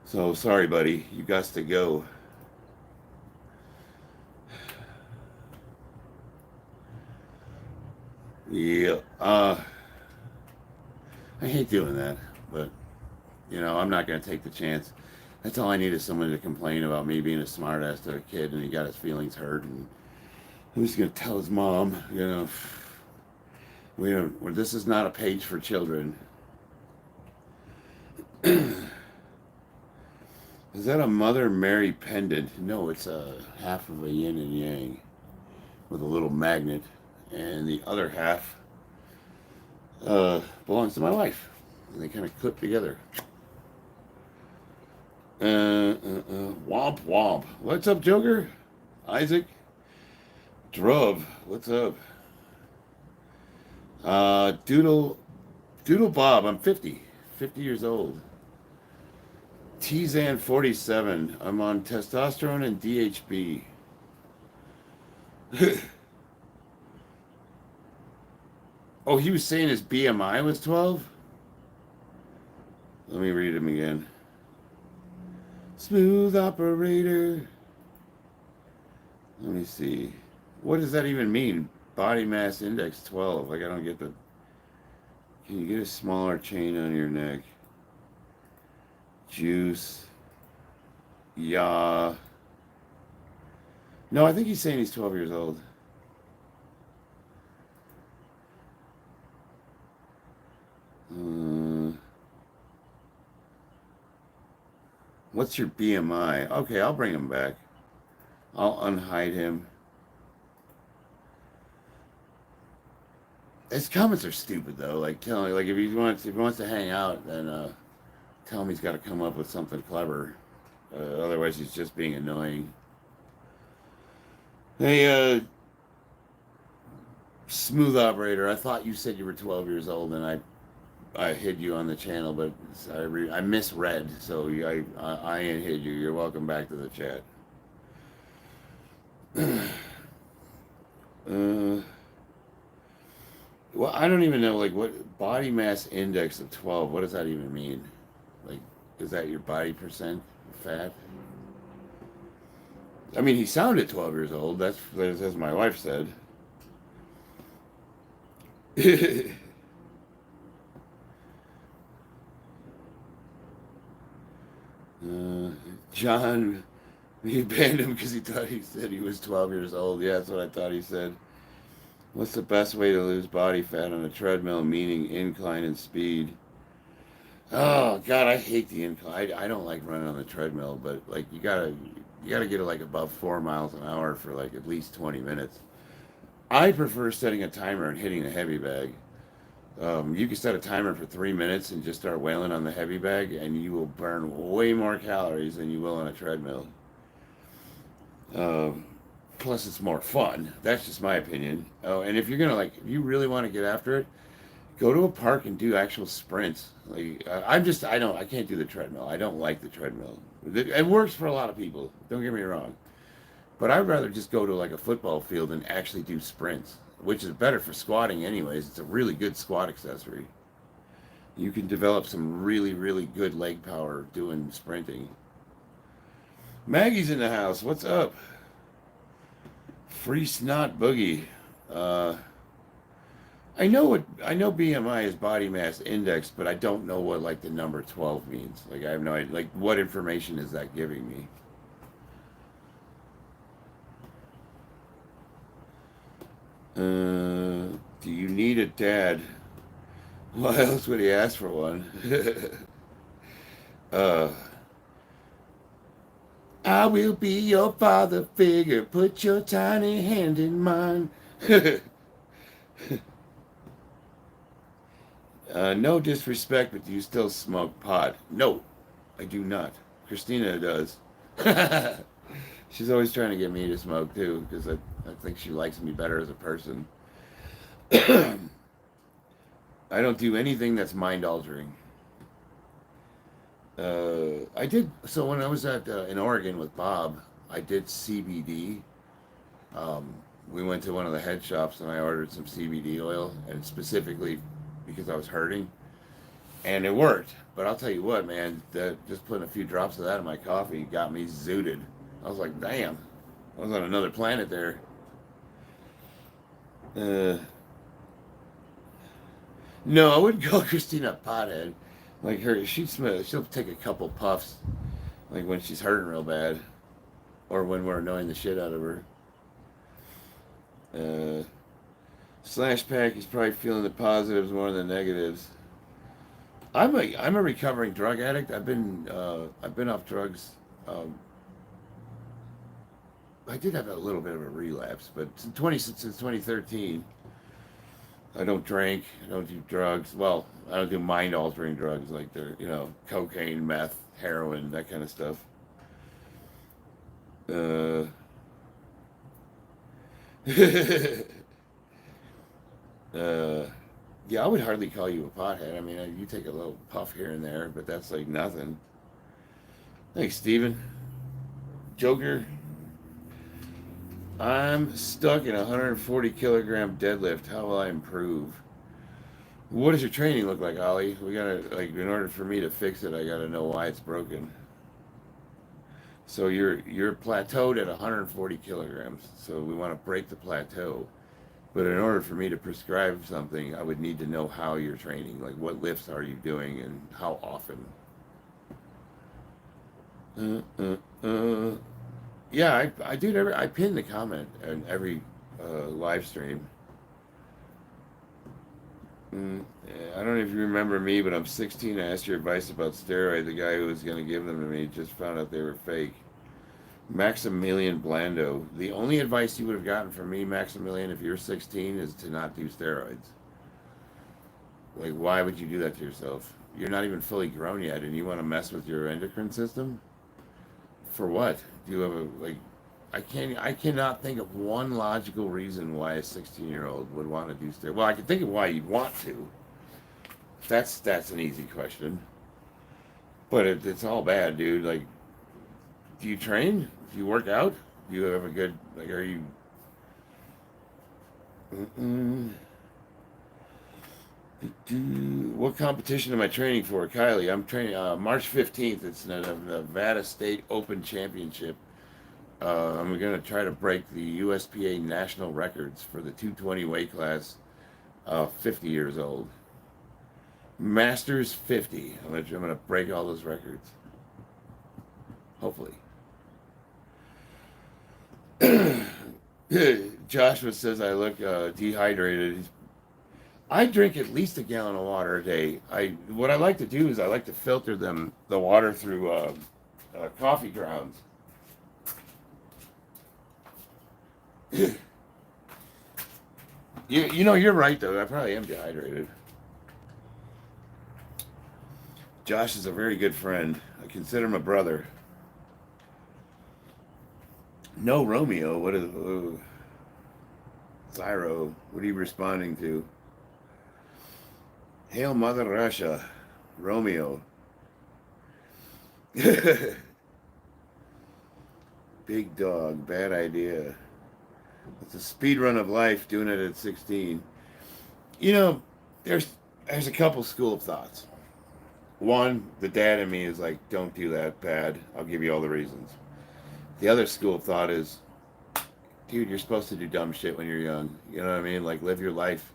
So sorry, buddy. You got to go. Yeah. I hate doing that, but I'm not going to take the chance. That's all I need is someone to complain about me being a smartass to a kid and he got his feelings hurt, and I'm just going to tell his mom, we don't. Well, this is not a page for children. Is that a Mother Mary pendant? No, it's a half of a yin and yang with a little magnet, and the other half belongs to my wife. And they kind of clip together. Womp womp. What's up, Joker? Isaac? Drub. What's up? Doodle Bob. I'm 50 years old. T-Zan 47. I'm on testosterone and DHB. Oh, he was saying his BMI was 12? Let me read him again. Smooth operator. Let me see. What does that even mean? Body mass index 12. Like, I don't get the... Can you get a smaller chain on your neck? Juice. Yeah. No, I think he's saying he's 12 years old. What's your BMI? Okay, I'll bring him back. I'll unhide him. His comments are stupid though. Like telling, like if he wants to hang out, then tell him he's got to come up with something clever. Otherwise, he's just being annoying. Hey, smooth operator. I thought you said you were 12 years old, and I hid you on the channel, but I misread, so I hid you. You're welcome back to the chat. Well, I don't even know, like, what body mass index of 12, what does that even mean? Like, is that your body percent fat? I mean, he sounded 12 years old. That's as my wife said. John, he banned him because he said he was 12 years old. Yeah, that's what I thought he said. What's the best way to lose body fat on a treadmill, meaning incline and speed? Oh God, I hate the incline. I don't like running on the treadmill, but like you gotta get it like above 4 miles an hour for like at least 20 minutes. I prefer setting a timer and hitting a heavy bag. You can set a timer for 3 minutes and just start wailing on the heavy bag, and you will burn way more calories than you will on a treadmill. Plus, it's more fun. That's just my opinion. Oh, and if you're gonna if you really want to get after it, go to a park and do actual sprints. Like I can't do the treadmill. I don't like the treadmill. It works for a lot of people. Don't get me wrong, but I'd rather just go to like a football field and actually do sprints, which is better for squatting anyways. It's a really good squat accessory. You can develop some really, really good leg power doing sprinting. Maggie's in the house. What's up? Free snot boogie. I know BMI is body mass index, but I don't know what like the number 12 means. Like I have no idea. Like what information is that giving me? Do you need a dad? Why else would he ask for one? I will be your father figure. Put your tiny hand in mine. No disrespect, but do you still smoke pot? No, I do not. Christina does. She's always trying to get me to smoke too, because I think she likes me better as a person. I don't do anything that's mind altering. I did. So when I was at in Oregon with Bob, I did CBD. Um, we went to one of the head shops and I ordered some CBD oil, and specifically because I was hurting, and it worked. But I'll tell you what, man, just putting a few drops of that in my coffee got me zooted. I was like, damn, I was on another planet there. Uh, no, I wouldn't call Christina a pothead. Like her, she'll take a couple puffs, like when she's hurting real bad, or when we're annoying the shit out of her. Uh, Slash Pack is probably feeling the positives more than the negatives. I'm a recovering drug addict. I've been off drugs. Um, I did have a little bit of a relapse, but since 2013, I don't drink. I don't do drugs. Well, I don't do mind altering drugs like cocaine, meth, heroin, that kind of stuff. Uh, uh, yeah, I would hardly call you a pothead. I mean, you take a little puff here and there, but that's like nothing. Thanks, Steven. Joker, I'm stuck in a 140 kilogram deadlift. How will I improve? What does your training look like, Ollie? We gotta, like, in order for me to fix it, I gotta know why it's broken. So you're plateaued at 140 kilograms. So we want to break the plateau. But in order for me to prescribe something, I would need to know how you're training. Like, what lifts are you doing and how often? Uh, uh. Yeah, I do. I pin the comment in every live stream. I don't know if you remember me, but I'm 16. I asked your advice about steroid. The guy who was going to give them to me just found out they were fake. Maximilian Blando. The only advice you would have gotten from me, Maximilian, if you're 16, is to not do steroids. Like, why would you do that to yourself? You're not even fully grown yet, and you want to mess with your endocrine system? For what? Do you have I cannot think of one logical reason why a 16-year-old would want to do steroids. Well, I can think of why you'd want to. That's an easy question. But it's all bad, dude. Like, do you train? Do you work out? Do you have a good, like, are you... Mm-mm. What competition am I training for, Kylie? I'm training March 15th. It's the Nevada State Open Championship. I'm going to try to break the USPA national records for the 220 weight class, 50 years old. Masters 50. I'm going to break all those records. Hopefully. Joshua says I look dehydrated. I drink at least a gallon of water a day. What I like to do is I like to filter the water through coffee grounds. You're right though. I probably am dehydrated. Josh is a very good friend. I consider him a brother. No, Romeo. What is Zyro? What are you responding to? Hail Mother Russia, Romeo. Big dog, bad idea. It's a speed run of life doing it at 16. There's a couple school of thoughts. One, the dad in me is like, don't do that, bad. I'll give you all the reasons. The other school of thought is, dude, you're supposed to do dumb shit when you're young. You know what I mean? Like, live your life.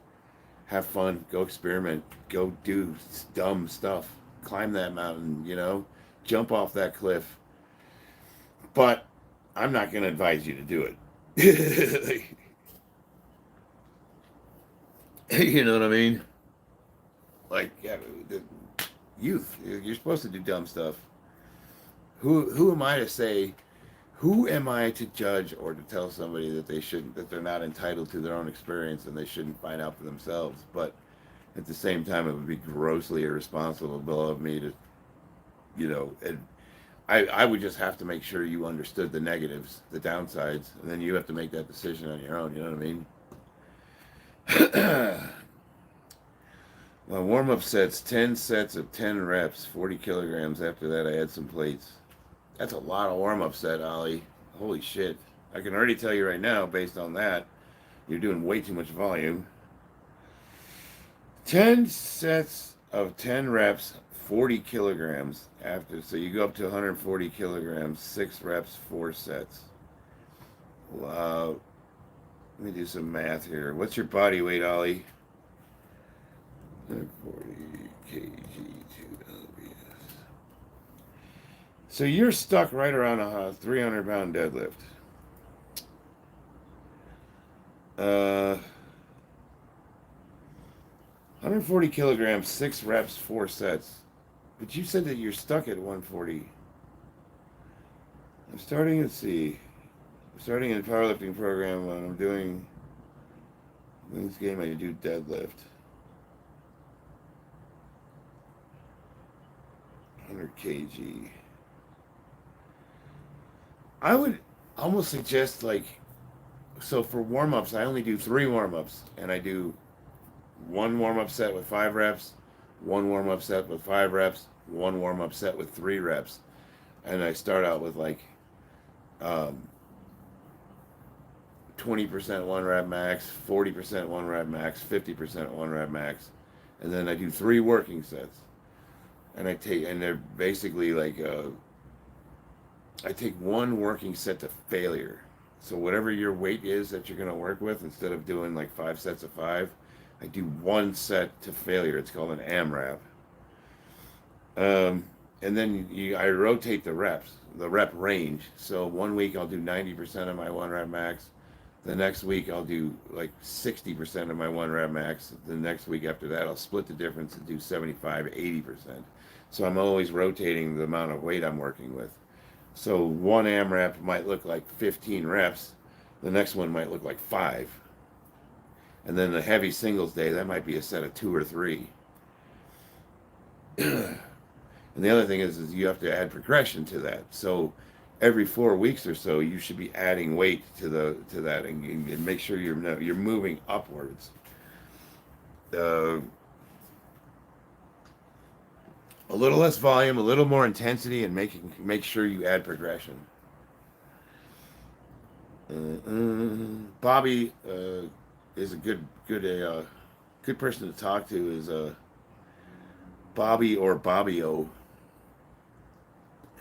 Have fun. Go experiment. Go do dumb stuff. Climb that mountain, Jump off that cliff. But I'm not going to advise you to do it. You know what I mean? Like, yeah, the youth, you're supposed to do dumb stuff. Who am I to say, who am I to judge or to tell somebody that they're not entitled to their own experience and they shouldn't find out for themselves? But at the same time, it would be grossly irresponsible of me to, and I would just have to make sure you understood the negatives, the downsides, and then you have to make that decision on your own. You know what I mean? My warm-up sets, 10 sets of 10 reps, 40 kilograms. After that, I add some plates. That's a lot of warm-up set, Ollie. Holy shit. I can already tell you right now, based on that, you're doing way too much volume. 10 sets of 10 reps, 40 kilograms after. So you go up to 140 kilograms, 6 reps, 4 sets. Let me do some math here. What's your body weight, Ollie? 140 kg to LBS. So you're stuck right around a 300-pound deadlift. 140 kilograms, 6 reps, 4 sets. But you said that you're stuck at 140. I'm starting, let's see. I'm starting a powerlifting program when I'm doing this game. I do deadlift. 100 kg. I would almost suggest, like, so for warm-ups, I only do 3 warm-ups, and I do 1 warm-up set with 5 reps, 1 warm-up set with 5 reps, 1 warm-up set with 3 reps, and I start out with like 20% 1 rep max, 40% 1 rep max, 50% 1 rep max, and then I do 3 working sets, and they're basically like I take 1 working set to failure. So whatever your weight is that you're going to work with, instead of doing like 5 sets of 5, I do 1 set to failure. It's called an AMRAP. And then I rotate the reps, the rep range. So 1 week I'll do 90% of my 1 rep max. The next week I'll do like 60% of my 1 rep max. The next week after that I'll split the difference and do 75, 80%. So I'm always rotating the amount of weight I'm working with. So 1 AMRAP might look like 15 reps. The next one might look like 5. And then the heavy singles day, that might be a set of 2 or 3. And the other thing is you have to add progression to that. So every 4 weeks or so, you should be adding weight to that and make sure you're moving upwards. A little less volume, a little more intensity, and make sure you add progression. Bobby is a good person to talk to. Is Bobby or Bobbio.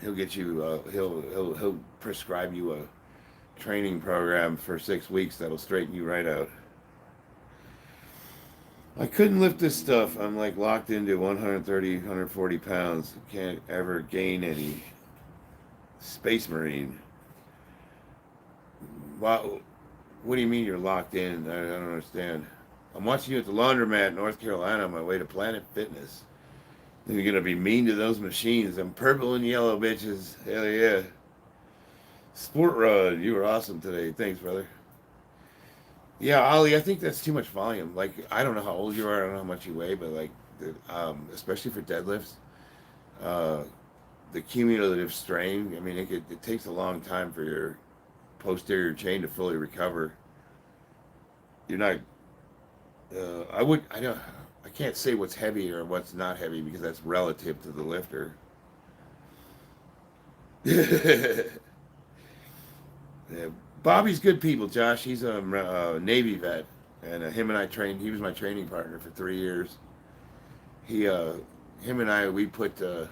He'll get you. He'll prescribe you a training program for 6 weeks that'll straighten you right out. I couldn't lift this stuff. I'm like locked into 130, 140 pounds. Can't ever gain any. Space Marine. Wow. What do you mean you're locked in? I don't understand. I'm watching you at the laundromat, North Carolina, on my way to Planet Fitness. And you're going to be mean to those machines. I'm purple and yellow, bitches. Hell yeah. Sport Rod, you were awesome today. Thanks, brother. Yeah, Ollie, I think that's too much volume. Like, I don't know how old you are. I don't know how much you weigh, but like, especially for deadlifts, the cumulative strain, I mean, it takes a long time for your posterior chain to fully recover. You're not, I can't say what's heavy or what's not heavy because that's relative to the lifter. Yeah, Bobby's good people, Josh. He's a Navy vet, and him and I trained. He was my training partner for 3 years. Him and I, we put 300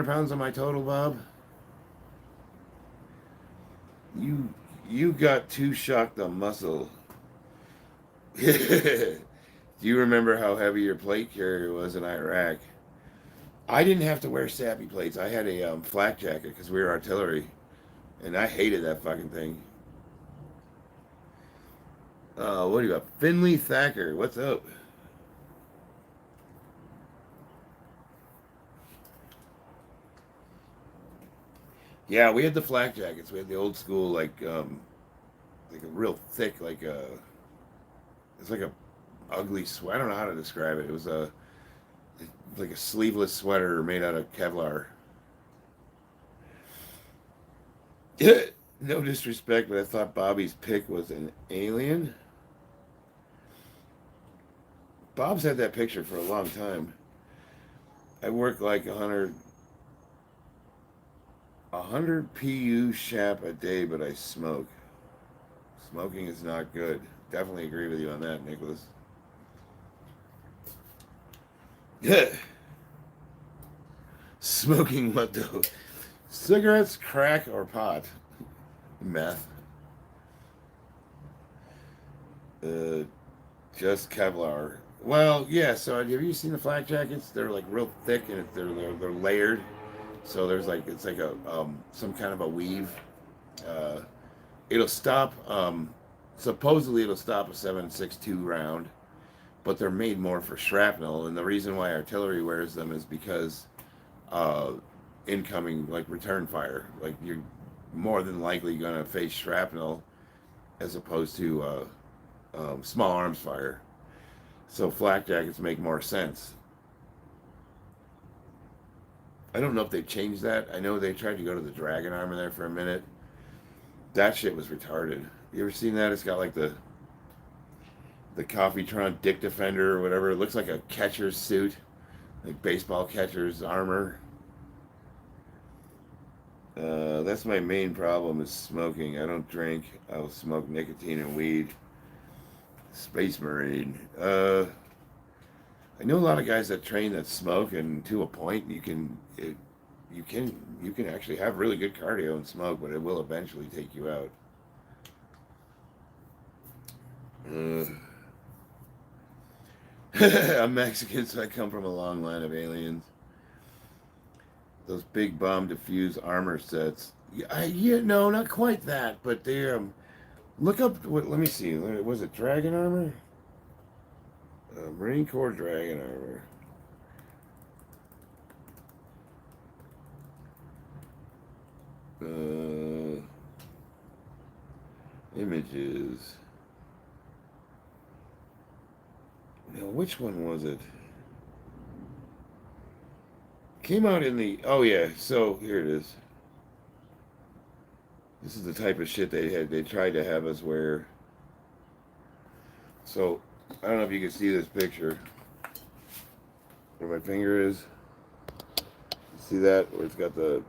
pounds on my total, Bob. You got too shocked on muscle. Do you remember how heavy your plate carrier was in Iraq? I didn't have to wear sappy plates. I had a flak jacket because we were artillery. And I hated that fucking thing. What do you got? Finley Thacker, what's up? Yeah, we had the flak jackets. We had the old school, like a real thick, it's like a ugly sweater. I don't know how to describe it. It was like a sleeveless sweater made out of Kevlar. No disrespect, but I thought Bobby's pick was an alien. Bob's had that picture for a long time. I work like 100 PU shap a day, but I smoke. Smoking is not good. Definitely agree with you on that, Nicholas. Yeah. Smoking what though? Cigarettes, crack, or pot? Meth. Uh, just Kevlar. Well, yeah. So have you seen the flak jackets? They're like real thick and they're layered. So there's like it's like a some kind of a weave. Uh, it'll stop. Supposedly it'll stop a 7.62 round, but they're made more for shrapnel. And the reason why artillery wears them is because uh, incoming like return fire. Like you're more than likely gonna face shrapnel as opposed to small arms fire. So flak jackets make more sense. I don't know if they've changed that. I know they tried to go to the dragon armor there for a minute. That shit was retarded. You ever seen that? It's got like the Coffeetron Dick Defender or whatever. It looks like a catcher's suit, like baseball catcher's armor. That's my main problem is smoking. I don't drink. I'll smoke nicotine and weed. Space Marine. I know a lot of guys that train that smoke, and to a point, you can actually have really good cardio and smoke, but it will eventually take you out. Uh, I'm Mexican, so I come from a long line of aliens. Those big bomb diffuse armor sets. Yeah, no, not quite that, but they look up. What? Let me see. Was it Dragon armor? Marine Corps Dragon armor. Images. Now, which one was it? Came out in the. Oh yeah. So here it is. This is the type of shit they had. They tried to have us wear. So I don't know if you can see this picture. Where my finger is. See that? Where it's got the.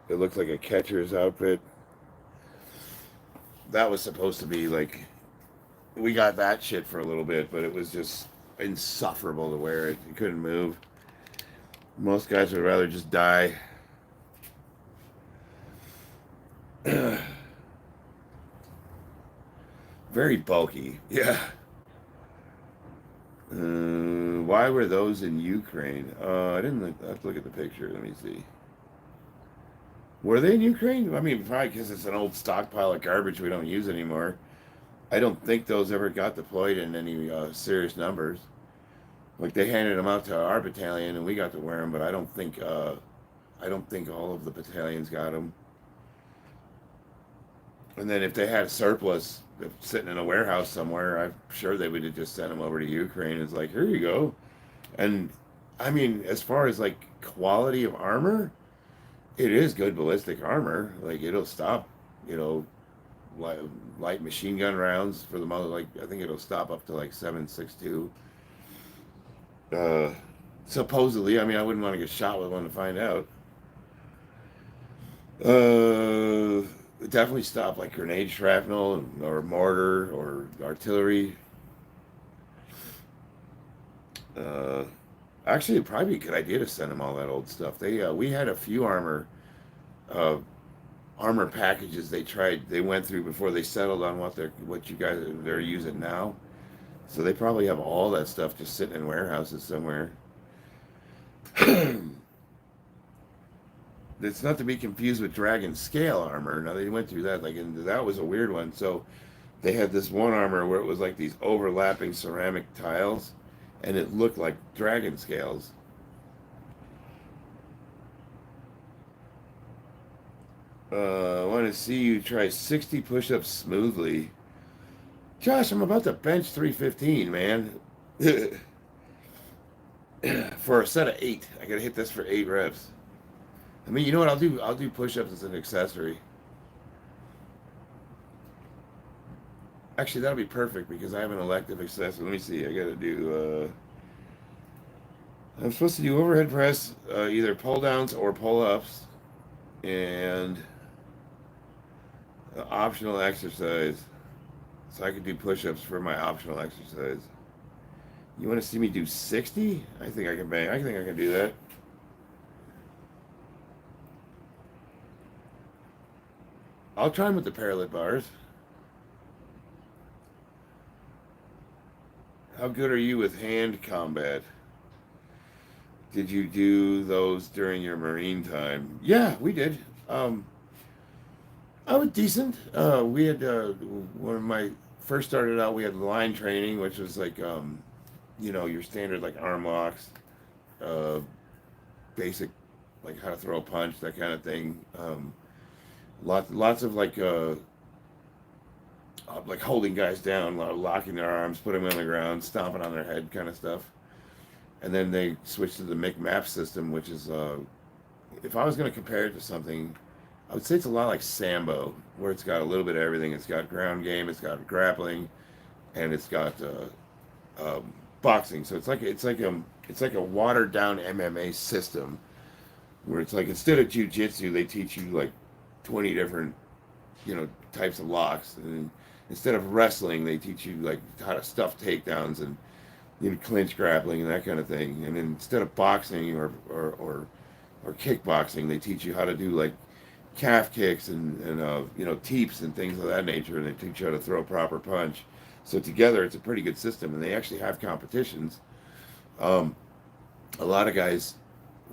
It looks like a catcher's outfit. That was supposed to be like. We got that shit for a little bit, but it was just insufferable to wear it. You couldn't move. Most guys would rather just die. Very bulky. Yeah. Why were those in Ukraine? I didn't have to look at the picture. Let me see. Were they in Ukraine? I mean, probably because it's an old stockpile of garbage we don't use anymore. I don't think those ever got deployed in any serious numbers. Like they handed them out to our battalion, and we got to wear them, but I don't think all of the battalions got them. And then if they had a surplus sitting in a warehouse somewhere, I'm sure they would have just sent them over to Ukraine. It's like, here you go. And I mean, as far as like quality of armor, it is good ballistic armor. Like it'll stop, you know, light machine gun rounds for the most. Like I think it'll stop up to like 7.62. Supposedly, I mean, I wouldn't want to get shot with one to find out. Definitely stop like grenade shrapnel or mortar or artillery. Actually, it'd probably be a good idea to send them all that old stuff. We had a few uh, armor packages they went through before they settled on what they're using now. So they probably have all that stuff just sitting in warehouses somewhere. It's not to be confused with Dragon Scale armor. Now they went through that, and that was a weird one. So they had this one armor where it was like these overlapping ceramic tiles, and it looked like dragon scales. I want to see you try 60 push-ups smoothly. Josh, I'm about to bench 315, man. For a set of 8. I gotta hit this for 8 reps. I mean, you know what I'll do? I'll do push-ups as an accessory. Actually, that'll be perfect because I have an elective accessory. Let me see. I got to do. I'm supposed to do overhead press, either pull downs or pull ups, and optional exercise. So I could do push ups for my optional exercise. You want to see me do 60? I think I can bang. I think I can do that. I'll try them with the parallel bars. How good are you with hand combat? Did you do those during your Marine time? Yeah, we did. I was decent. We had when my first started out, we had line training, which was like your standard like arm locks, uh, basic like how to throw a punch, that kind of thing. Lots of like holding guys down, locking their arms, putting them on the ground, stomping on their head, kind of stuff. And then they switched to the McMap system, which is, if I was going to compare it to something, I would say it's a lot like Sambo, where it's got a little bit of everything. It's got ground game, it's got grappling, and it's got boxing. So it's like a watered down MMA system, where it's like instead of jujitsu, they teach you like 20 different types of locks, and instead of wrestling, they teach you like how to stuff takedowns and clinch grappling and that kind of thing. And then instead of boxing or kickboxing, they teach you how to do like calf kicks and teeps and things of that nature, and they teach you how to throw a proper punch. So together, it's a pretty good system, and they actually have competitions. A lot of guys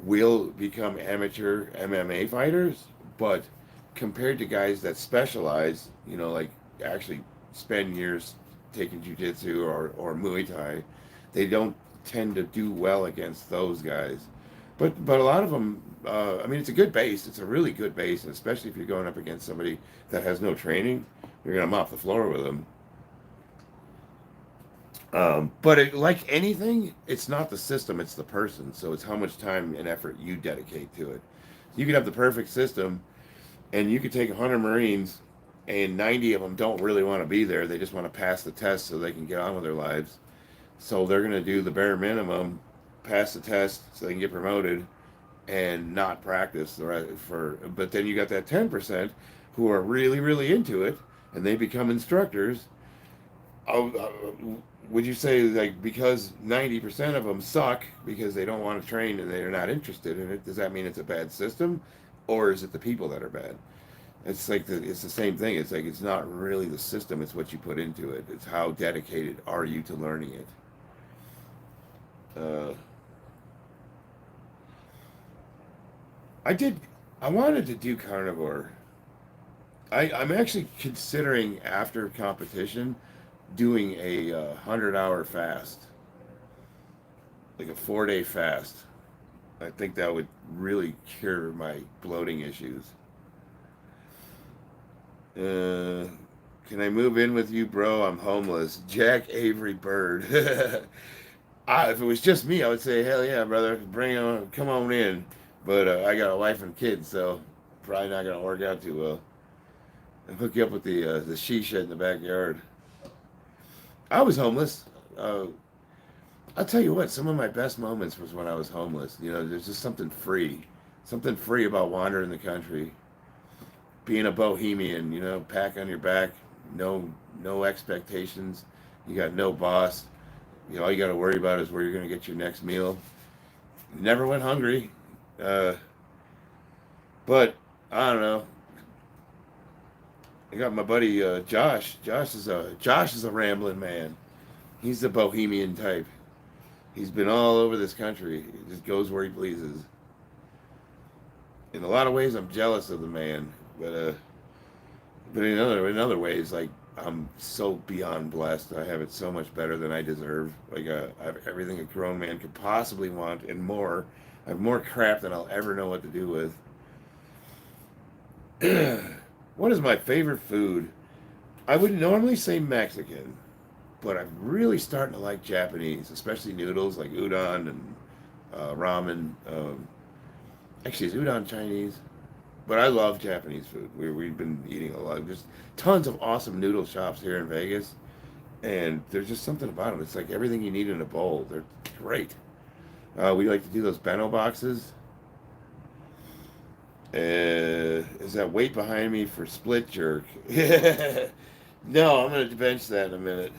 will become amateur MMA fighters, but compared to guys that specialize, like actually spend years taking jiu-jitsu or Muay Thai, they don't tend to do well against those guys. But a lot of them, I mean, it's a good base. It's a really good base, and especially if you're going up against somebody that has no training, you're going to mop the floor with them. Like anything, it's not the system, it's the person. So it's how much time and effort you dedicate to it. You could have the perfect system, and you could take 100 Marines, and 90 of them don't really want to be there. They just want to pass the test so they can get on with their lives. So they're going to do the bare minimum, pass the test so they can get promoted, and not practice the rest for. But then you got that 10% who are really, really into it, and they become instructors. Would you say like because 90% of them suck because they don't want to train and they're not interested in it? Does that mean it's a bad system, or is it the people that are bad? It's like it's the same thing. It's like it's not really the system; it's what you put into it. It's how dedicated are you to learning it. Uh, I wanted to do carnivore. I'm actually considering after competition doing a 100-hour fast, like a 4-day fast. I think that would really cure my bloating issues. Can I move in with you, bro? I'm homeless. Jack Avery Bird. If it was just me, I would say, hell yeah, brother, bring on, come on in. But I got a wife and kids, so probably not gonna work out too well. I'll hook you up with the she shed in the backyard. I was homeless. I'll tell you what, some of my best moments was when I was homeless. There's just something free about wandering the country, being a bohemian. Pack on your back, no expectations. You got no boss. All you got to worry about is where you're going to get your next meal. Never went hungry, but I don't know. I got my buddy Josh. Josh is a rambling man. He's the bohemian type. He's been all over this country. He just goes where he pleases. In a lot of ways, I'm jealous of the man, but in other ways, like I'm so beyond blessed. I have it so much better than I deserve. Like I have everything a grown man could possibly want and more. I have more crap than I'll ever know what to do with. What is my favorite food? I would normally say Mexican, but I'm really starting to like Japanese, especially noodles like udon and ramen. Actually, is udon Chinese? But I love Japanese food. We've been eating a lot. There's tons of awesome noodle shops here in Vegas, and there's just something about them. It's like everything you need in a bowl. They're great. We like to do those bento boxes. Is that weight behind me for split jerk? No, I'm gonna bench that in a minute.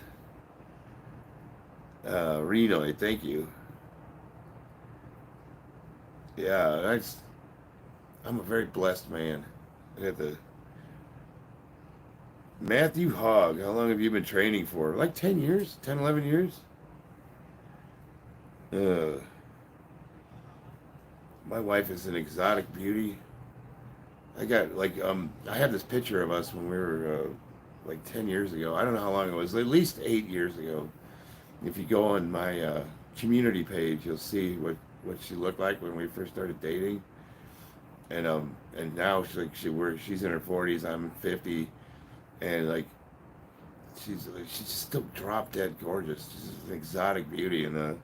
Reno, thank you. Yeah, I'm a very blessed man. I got the Matthew Hogg. How long have you been training for? Like 10 years? 10, 11 years? Uh, my wife is an exotic beauty. I got I have this picture of us when we were like 10 years ago. I don't know how long it was. At least 8 years ago. If you go on my community page, you'll see what she looked like when we first started dating. And now she's in her 40s. I'm 50, and like she's just still drop dead gorgeous. She's just an exotic beauty, and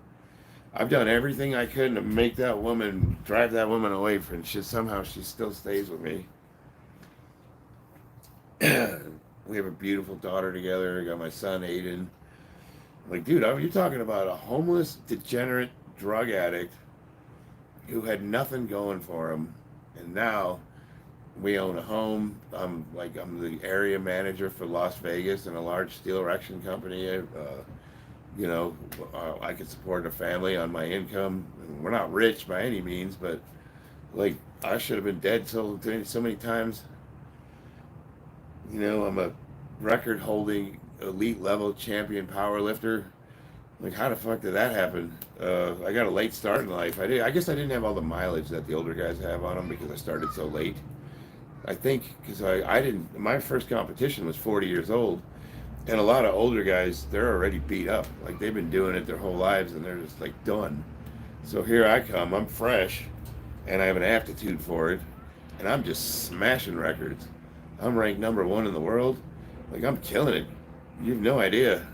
I've done everything I could to make that woman drive that woman away from. Somehow she still stays with me. We have a beautiful daughter together. I got my son Aiden. Like, dude, you're talking about a homeless, degenerate drug addict who had nothing going for him, and now we own a home. I'm the area manager for Las Vegas in a large steel erection company. I can support a family on my income. We're not rich by any means, but like I should have been dead so many times. I'm a record-holding elite level champion powerlifter. Like, how the fuck did that happen? I got a late start in life. I guess I didn't have all the mileage that the older guys have on them because I started so late. I think because I didn't. My first competition was 40 years old, and a lot of older guys, they're already beat up. Like, they've been doing it their whole lives, and they're just like done. So here I come. I'm fresh, and I have an aptitude for it, and I'm just smashing records. I'm ranked #1 in the world. Like, I'm killing it. You have no idea.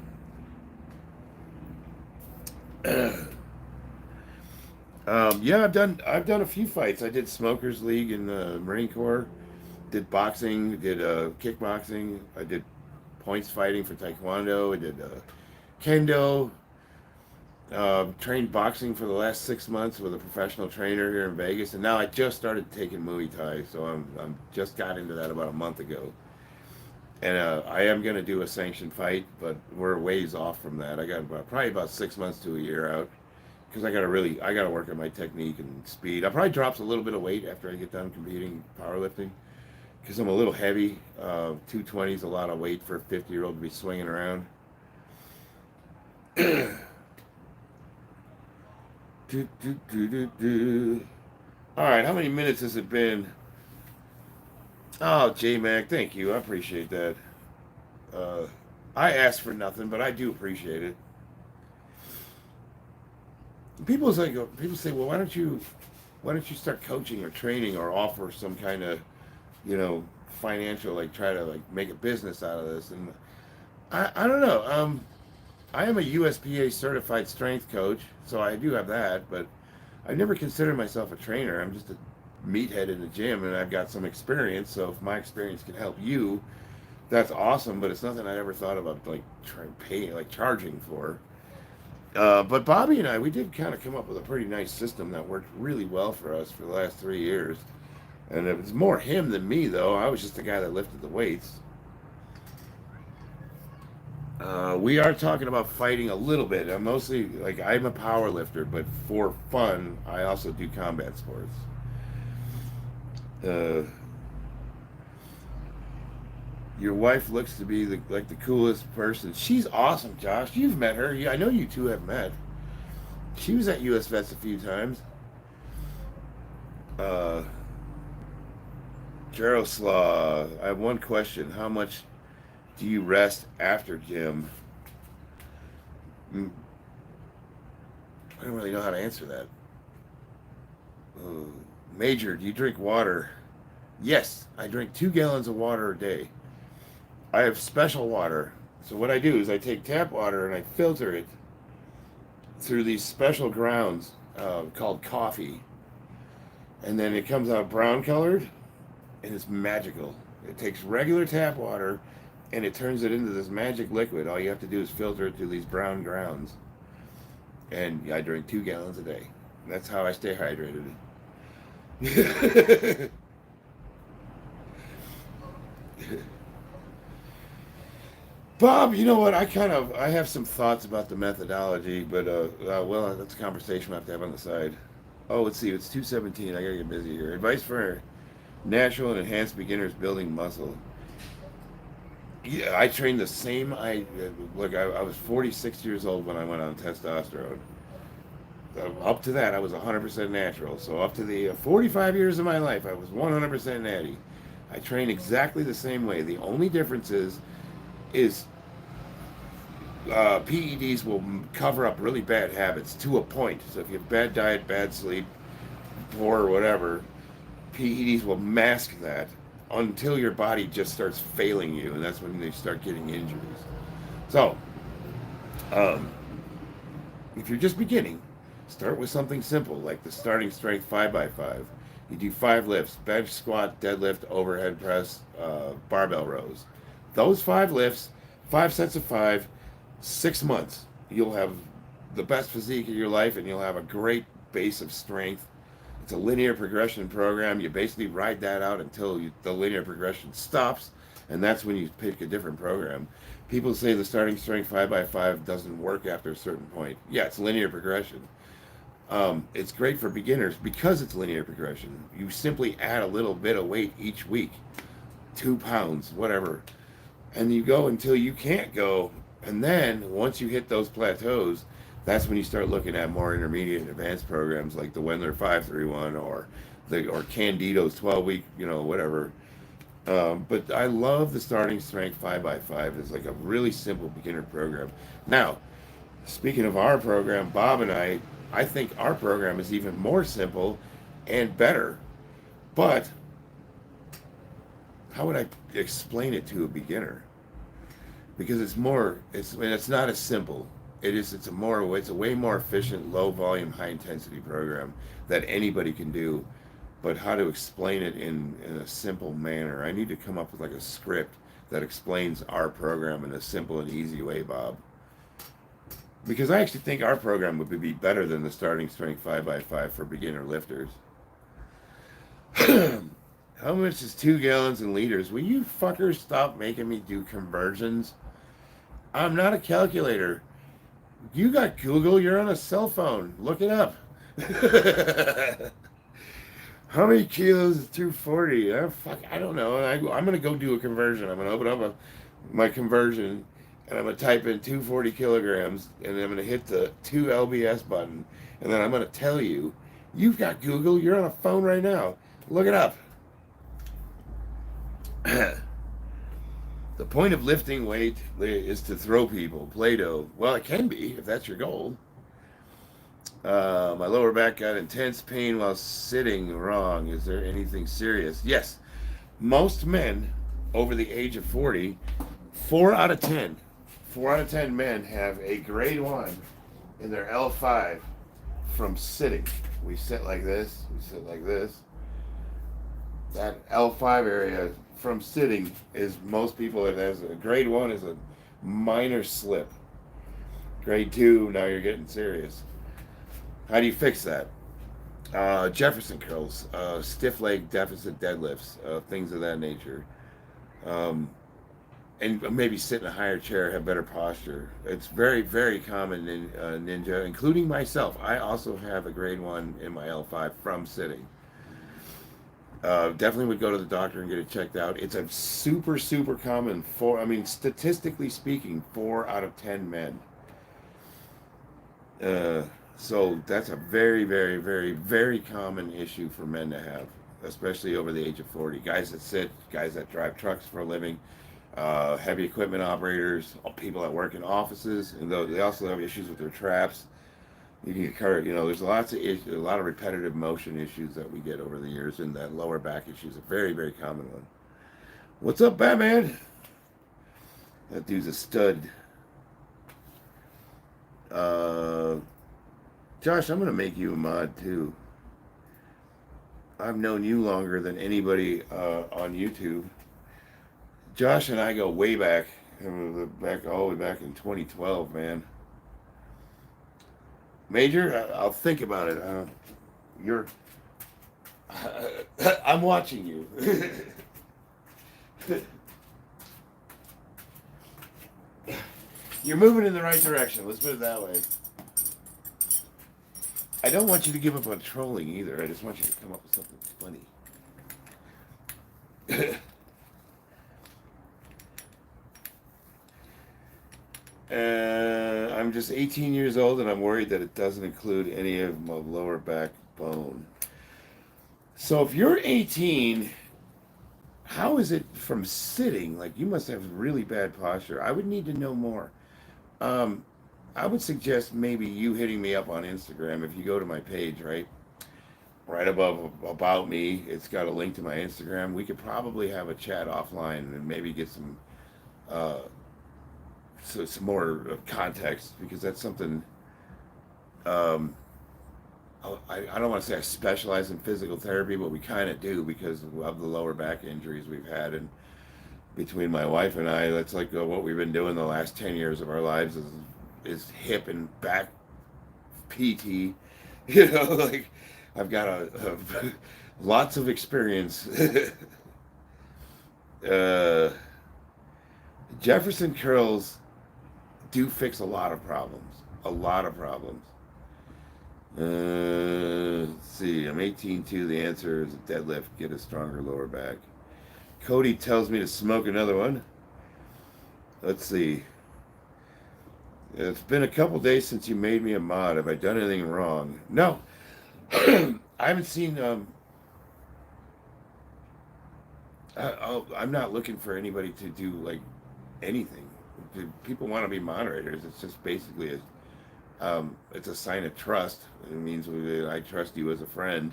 Yeah, I've done a few fights. I did Smokers League in the Marine Corps. Did boxing. Did kickboxing. I did points fighting for Taekwondo. I did Kendo. Trained boxing for the last 6 months with a professional trainer here in Vegas, and now I just started taking Muay Thai. So I'm just got into that about a month ago. And I am going to do a sanctioned fight, but we're ways off from that. I got probably about 6 months to a year out because I got to work on my technique and speed. I'll probably drop a little bit of weight after I get done competing powerlifting because I'm a little heavy. 220 is a lot of weight for a 50-year-old to be swinging around. All right, how many minutes has it been? Oh, J-Mac, thank you. I appreciate that. I asked for nothing, but I do appreciate it. People say, well, why don't you start coaching or training or offer some kind of, financial, like try to like make a business out of this? And I don't know. I am a USPA certified strength coach, so I do have that, but I never considered myself a trainer. I'm just a meathead in the gym, and I've got some experience, so if my experience can help you, that's awesome, but it's nothing I ever thought about charging for. But Bobby and I, we did kind of come up with a pretty nice system that worked really well for us for the last 3 years. And it was more him than me, though. I was just the guy that lifted the weights. We are talking about fighting a little bit. I'm mostly, I'm a power lifter, but for fun, I also do combat sports. Your wife looks to be the coolest person. She's awesome, Josh. You've met her. Yeah, I know you two have met. She was at US Vets a few times. Jaroslaw, I have one question. How much do you rest after gym? I don't really know how to answer that. Major, do you drink water? Yes, I drink 2 gallons of water a day. I have special water. So what I do is I take tap water and I filter it through these special grounds called coffee. And then it comes out brown colored. and it's magical. It takes regular tap water and it turns it into this magic liquid. All you have to do is filter it through these brown grounds. And I drink 2 gallons a day. That's how I stay hydrated. Bob, you know what? I have some thoughts about the methodology, but well, that's a conversation we'll have to have on the side. Oh, let's see. It's 2:17. I gotta get busy here. Advice for natural and enhanced beginners building muscle. Yeah, I trained the same. I was 46 years old when I went on testosterone. Up to that, I was 100% natural. So up to the 45 years of my life, I was 100% natty. I train exactly the same way. The only difference is PEDs will cover up really bad habits to a point. So if you have bad diet, bad sleep, poor whatever, PEDs will mask that until your body just starts failing you, and that's when they start getting injuries. So, if you're just beginning, start with something simple like the starting strength 5x5. You do 5 lifts: bench, squat, deadlift, overhead press, barbell rows. Those 5 lifts, 5 sets of 5, 6 months. You'll have the best physique of your life, and you'll have a great base of strength. It's a linear progression program. You basically ride that out until the linear progression stops, and that's when you pick a different program. People say the starting strength 5x5 doesn't work after a certain point. Yeah, it's linear progression. It's great for beginners because it's linear progression. You simply add a little bit of weight each week, 2 pounds, whatever, and you go until you can't go. And then once you hit those plateaus, that's when you start looking at more intermediate and advanced programs like the Wendler 531 or Candito's 12-week, whatever. But I love the starting strength 5x5. It's like a really simple beginner program. Now, speaking of our program, Bob and I think our program is even more simple and better. But how would I explain it to a beginner? Because it's not as simple. It's a way more efficient, low volume, high intensity program that anybody can do. But how to explain it in a simple manner? I need to come up with like a script that explains our program in a simple and easy way, Bob. Because I actually think our program would be better than the starting strength 5x5 for beginner lifters. How much is 2 gallons in liters? Will you fuckers stop making me do conversions? I'm not a calculator. You got Google, you're on a cell phone. Look it up. How many kilos is 240? I don't know. I'm going to go do a conversion. I'm going to open up my conversion, and I'm going to type in 240 kilograms, and then I'm going to hit the 2 LBS button, and then I'm going to tell you, you've got Google, you're on a phone right now. Look it up. The point of lifting weight is to throw people. Play-Doh. Well, it can be, if that's your goal. My lower back got intense pain while sitting wrong. Is there anything serious? Yes. Most men over the age of 40, 4 out of 10 men have a grade 1 in their L5 from sitting. We sit like this. We sit like this. That L5 area from sitting is most people. It has a grade 1 is a minor slip. Grade 2, now you're getting serious. How do you fix that? Jefferson curls, stiff leg deficit deadlifts, things of that nature. And maybe sit in a higher chair, have better posture. It's very, very common in ninja, including myself. I also have a grade 1 in my L5 from sitting. Definitely would go to the doctor and get it checked out. It's a super, super common statistically speaking, 4 out of 10 men. So that's a very, very, very, very common issue for men to have, especially over the age of 40. Guys that sit, guys that drive trucks for a living, heavy equipment operators, people that work in offices, and though they also have issues with their traps. You can get there's a lot of repetitive motion issues that we get over the years, and that lower back issue is a very, very common one. What's up, Batman? That dude's a stud. Josh, I'm gonna make you a mod too. I've known you longer than anybody on YouTube. Josh and I go way back. Back all the way back in 2012, man. Major, I'll think about it. You're. I'm watching you. You're moving in the right direction. Let's put it that way. I don't want you to give up on trolling either. I just want you to come up with something funny. I'm just 18 years old and I'm worried that it doesn't include any of my lower back bone. So if you're 18, how is it from sitting? Like, you must have really bad posture. I would need to know more. I would suggest maybe you hitting me up on Instagram. If you go to my page, right above about me, it's got a link to my Instagram. We could probably have a chat offline and maybe get some more context, because that's something. I don't want to say I specialize in physical therapy, but we kind of do because of the lower back injuries we've had. And between my wife and I, that's like what we've been doing the last 10 years of our lives is hip and back PT. Like, I've got a lots of experience. Jefferson curls do fix a lot of problems. A lot of problems. Let's see. I'm 18 too. The answer is a deadlift. Get a stronger lower back. Cody tells me to smoke another one. Let's see. It's been a couple days since you made me a mod. Have I done anything wrong? No. I haven't seen. I'm not looking for anybody to do like anything. People want to be moderators. It's just basically it's a sign of trust. It means I trust you as a friend.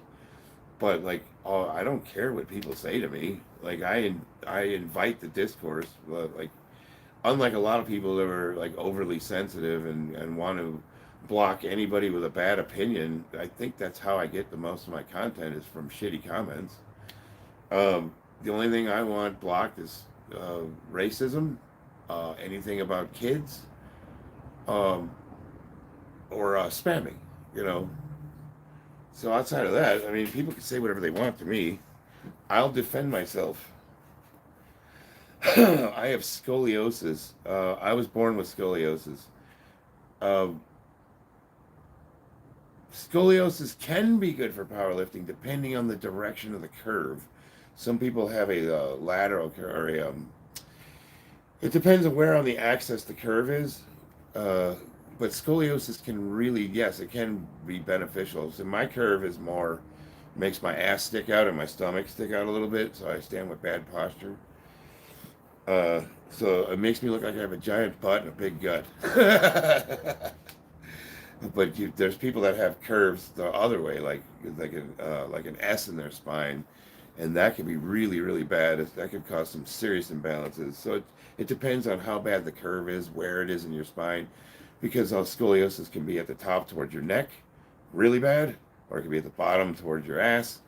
But like, I don't care what people say to me. Like, I invite the discourse. Like, unlike a lot of people that are like overly sensitive and want to block anybody with a bad opinion, I think that's how I get the most of my content, is from shitty comments. The only thing I want blocked is racism, anything about kids, or spamming, So outside of that, I mean, people can say whatever they want to me. I'll defend myself. I have scoliosis. I was born with scoliosis. Scoliosis can be good for powerlifting depending on the direction of the curve. Some people have a lateral curve. It depends on where on the axis the curve is. But scoliosis can really, yes, it can be beneficial. So my curve is makes my ass stick out and my stomach stick out a little bit, so I stand with bad posture. So it makes me look like I have a giant butt and a big gut. But there's people that have curves the other way, like an S in their spine, and that can be really, really bad. That could cause some serious imbalances. So it depends on how bad the curve is, where it is in your spine, because scoliosis can be at the top towards your neck, really bad, or it can be at the bottom towards your ass,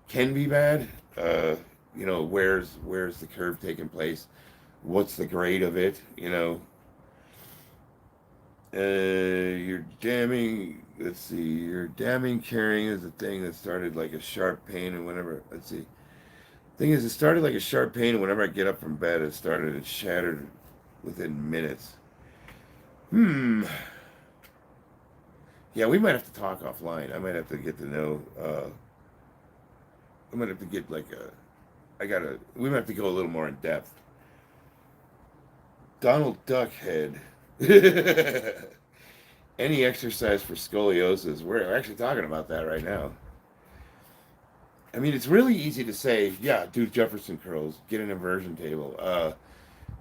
can be bad. Where's the curve taking place? What's the grade of it? You're damning. Let's see. Your damning carrying is a thing that started like a sharp pain, and whenever, let's see. Thing is, it started like a sharp pain, and whenever I get up from bed, it shattered within minutes. Yeah, we might have to talk offline. I might have to get to know. I might have to get we might have to go a little more in depth. Donald Duckhead. Any exercise for scoliosis? We're actually talking about that right now. I mean, it's really easy to say, yeah, do Jefferson curls, get an inversion table.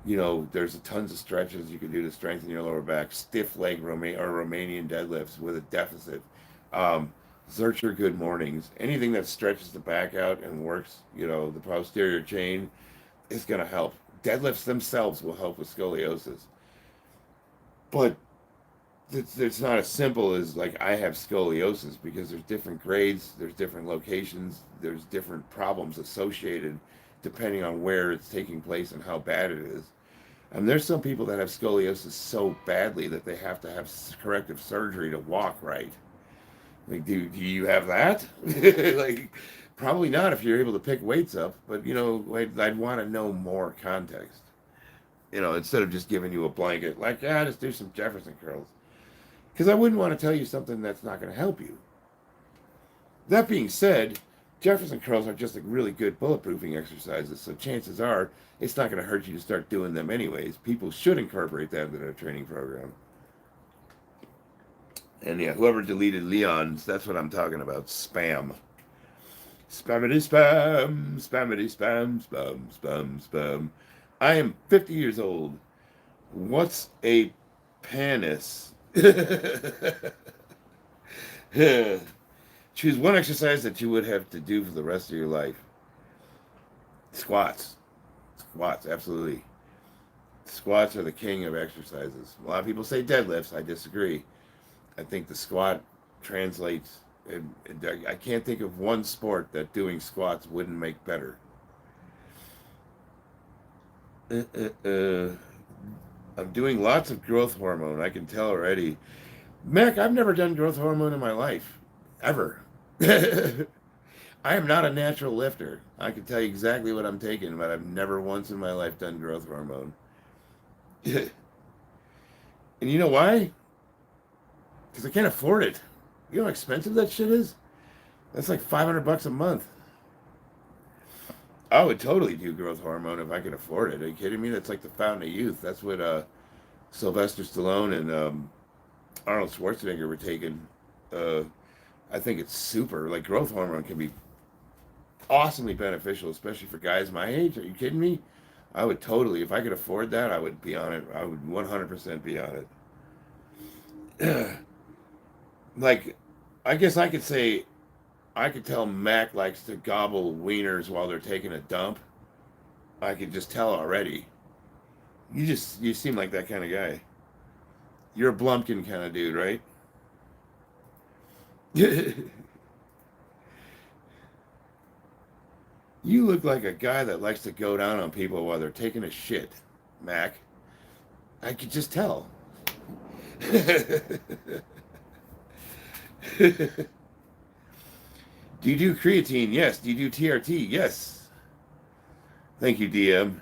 There's tons of stretches you can do to strengthen your lower back. Stiff leg Romanian deadlifts with a deficit. Zercher good mornings. Anything that stretches the back out and works, the posterior chain is going to help. Deadlifts themselves will help with scoliosis. But it's not as simple as like I have scoliosis, because there's different grades, there's different locations, there's different problems associated depending on where it's taking place and how bad it is. And there's some people that have scoliosis so badly that they have to have corrective surgery to walk right. Like, do you have that? Like, probably not if you're able to pick weights up, but I'd want to know more context. Instead of just giving you a blanket, like, yeah, just do some Jefferson curls. Because I wouldn't want to tell you something that's not going to help you. That being said, Jefferson curls are just like really good bulletproofing exercises, so chances are it's not going to hurt you to start doing them anyways. People should incorporate that into their training program. And yeah, whoever deleted Leon's, that's what I'm talking about. Spam. Spammity spam, spammity spam, spam, spam, spam. I am 50 years old. What's a panis? Choose one exercise that you would have to do for the rest of your life. Squats. Squats, absolutely. Squats are the king of exercises. A lot of people say deadlifts. I disagree. I think the squat translates. I can't think of one sport that doing squats wouldn't make better. I'm doing lots of growth hormone. I can tell already. Mac, I've never done growth hormone in my life. Ever. I am not a natural lifter. I can tell you exactly what I'm taking, but I've never once in my life done growth hormone. And you know why? Because I can't afford it. You know how expensive that shit is? That's like $500 a month. I would totally do growth hormone if I could afford it. Are you kidding me? That's like the fountain of youth. That's what Sylvester Stallone and Arnold Schwarzenegger were taking. I think it's super. Like, growth hormone can be awesomely beneficial, especially for guys my age. Are you kidding me? I would totally, if I could afford that, I would be on it. I would 100% be on it. Like, I guess I could say, I could tell Mac likes to gobble wieners while they're taking a dump. I could just tell already. You seem like that kind of guy. You're a Blumpkin kind of dude, right? You look like a guy that likes to go down on people while they're taking a shit, Mac. I could just tell. Do you do creatine? Yes. Do you do TRT? Yes. Thank you, DM.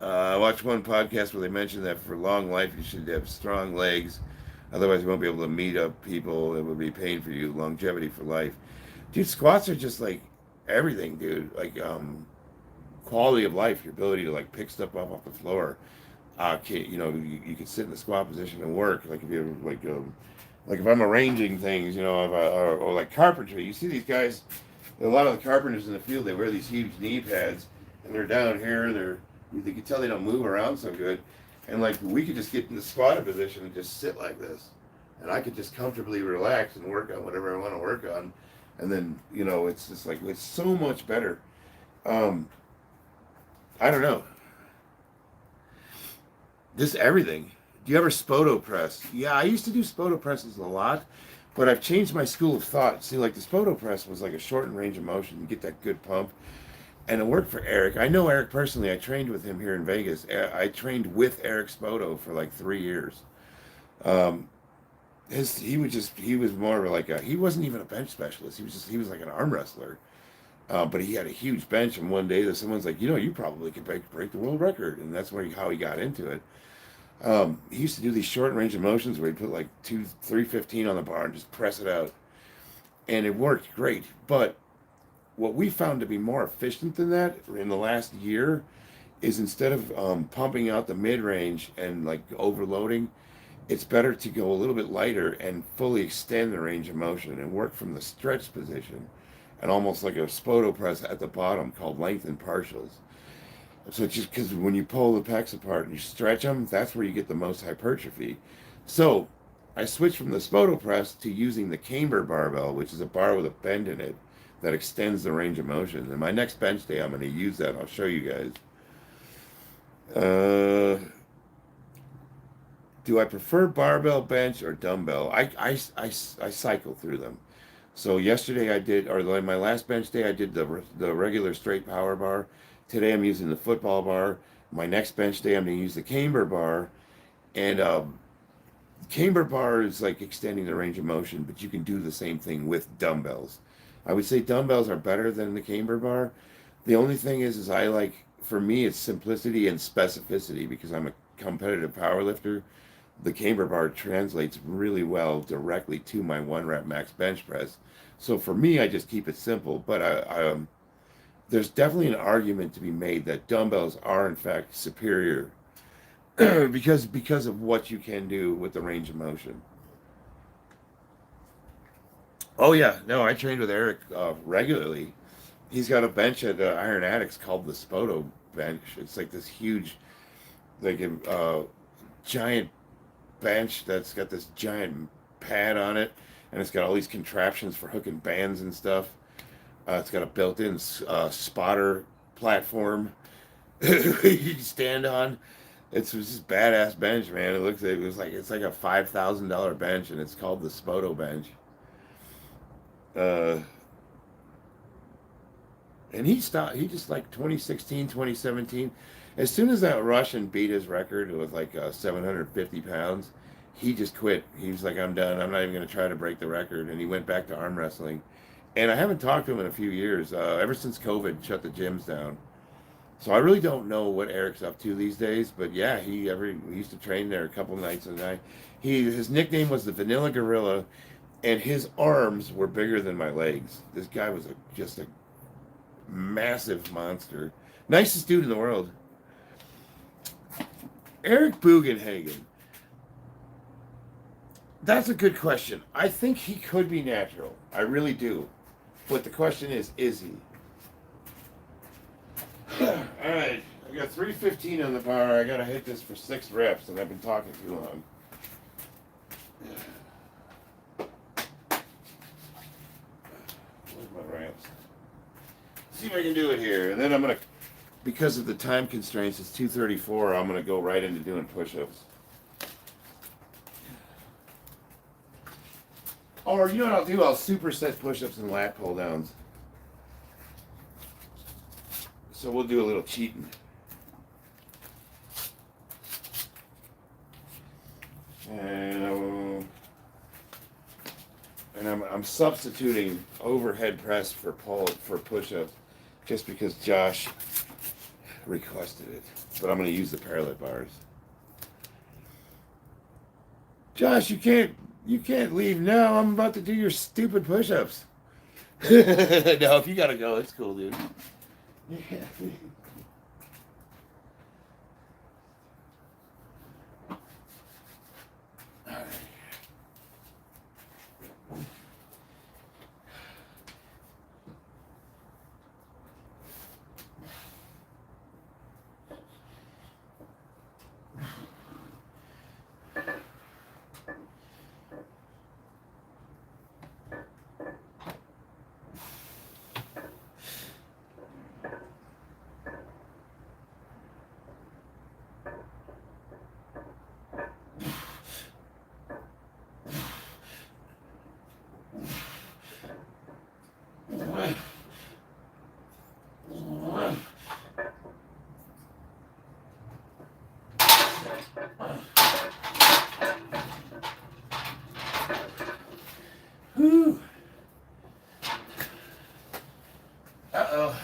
I watched one podcast where they mentioned that for long life you should have strong legs. Otherwise you won't be able to meet up people. It would be pain for you. Longevity for life. Dude, squats are just like everything, dude. Like quality of life, your ability to like pick stuff up off the floor. You could sit in the squat position and work. Like if you're like if I'm arranging things, or like carpentry. You see these guys, a lot of the carpenters in the field, they wear these huge knee pads, and they're down here. You can tell they don't move around so good. And like we could just get in the squatted position and just sit like this, and I could just comfortably relax and work on whatever I want to work on. And then it's just like it's so much better. I don't know. Just everything. Do you ever spoto press? Yeah, I used to do spoto presses a lot, but I've changed my school of thought. See, like the spoto press was like a shortened range of motion. You get that good pump. And it worked for Eric. I know Eric personally. I trained with him here in Vegas. I trained with Eric Spoto for like 3 years. He was more of like he wasn't even a bench specialist. He was like an arm wrestler. But he had a huge bench, and one day someone's like, you probably could break the world record, and that's how he got into it. He used to do these short range of motions where he'd put like 315 on the bar and just press it out, and it worked great. But what we found to be more efficient than that in the last year is instead of pumping out the mid range and like overloading, it's better to go a little bit lighter and fully extend the range of motion and work from the stretch position, and almost like a spoto press at the bottom called lengthened partials. So it's just because when you pull the pecs apart and you stretch them, that's where you get the most hypertrophy. So I switched from the spoto press to using the camber barbell, which is a bar with a bend in it that extends the range of motion. And my next bench day, I'm going to use that. I'll show you guys. Do I prefer barbell bench or dumbbell? I cycle through them. So yesterday I did, or like my last bench day, I did the regular straight power bar. Today I'm using the football bar. My next bench day I'm going to use the camber bar. And camber bar is like extending the range of motion, but you can do the same thing with dumbbells. I would say dumbbells are better than the camber bar. The only thing is I like, for me, it's simplicity and specificity because I'm a competitive power lifter. The camber bar translates really well directly to my 1 rep max bench press. So for me, I just keep it simple. But there's definitely an argument to be made that dumbbells are in fact superior because of what you can do with the range of motion. Oh yeah, no, I trained with Eric regularly. He's got a bench at Iron Addicts called the Spoto bench. It's like this huge, like a giant bench that's got this giant pad on it, and it's got all these contraptions for hooking bands and stuff. It's got a built-in spotter platform you can stand on. It's just badass bench, man. It's like a $5,000 bench, and it's called the Spoto bench. Uh, and he stopped. He just like 2016, 2017. As soon as that Russian beat his record with like 750 pounds, he just quit. He was like, I'm done. I'm not even going to try to break the record. And he went back to arm wrestling. And I haven't talked to him in a few years, ever since COVID shut the gyms down. So I really don't know what Eric's up to these days. But yeah, he used to train there a couple nights a night. His nickname was the Vanilla Gorilla, and his arms were bigger than my legs. This guy was just a massive monster. Nicest dude in the world. Eric Bugenhagen. That's a good question. I think he could be natural. I really do. But the question is he? Alright. I got 315 on the bar. I gotta hit this for 6 reps, and I've been talking too long. Where's my ramps? See if I can do it here. And then I'm gonna, because of the time constraints, it's 2:34. I'm gonna go right into doing push-ups. Or you know what I'll do? I'll superset push-ups and lat pull-downs. So we'll do a little cheating. And I'm substituting overhead press for push-ups just because Josh requested it. But I'm going to use the parallel bars. Josh, you can't leave now. I'm about to do your stupid push-ups. No, if you gotta go, it's cool, dude. Yeah. Whew. Uh-oh.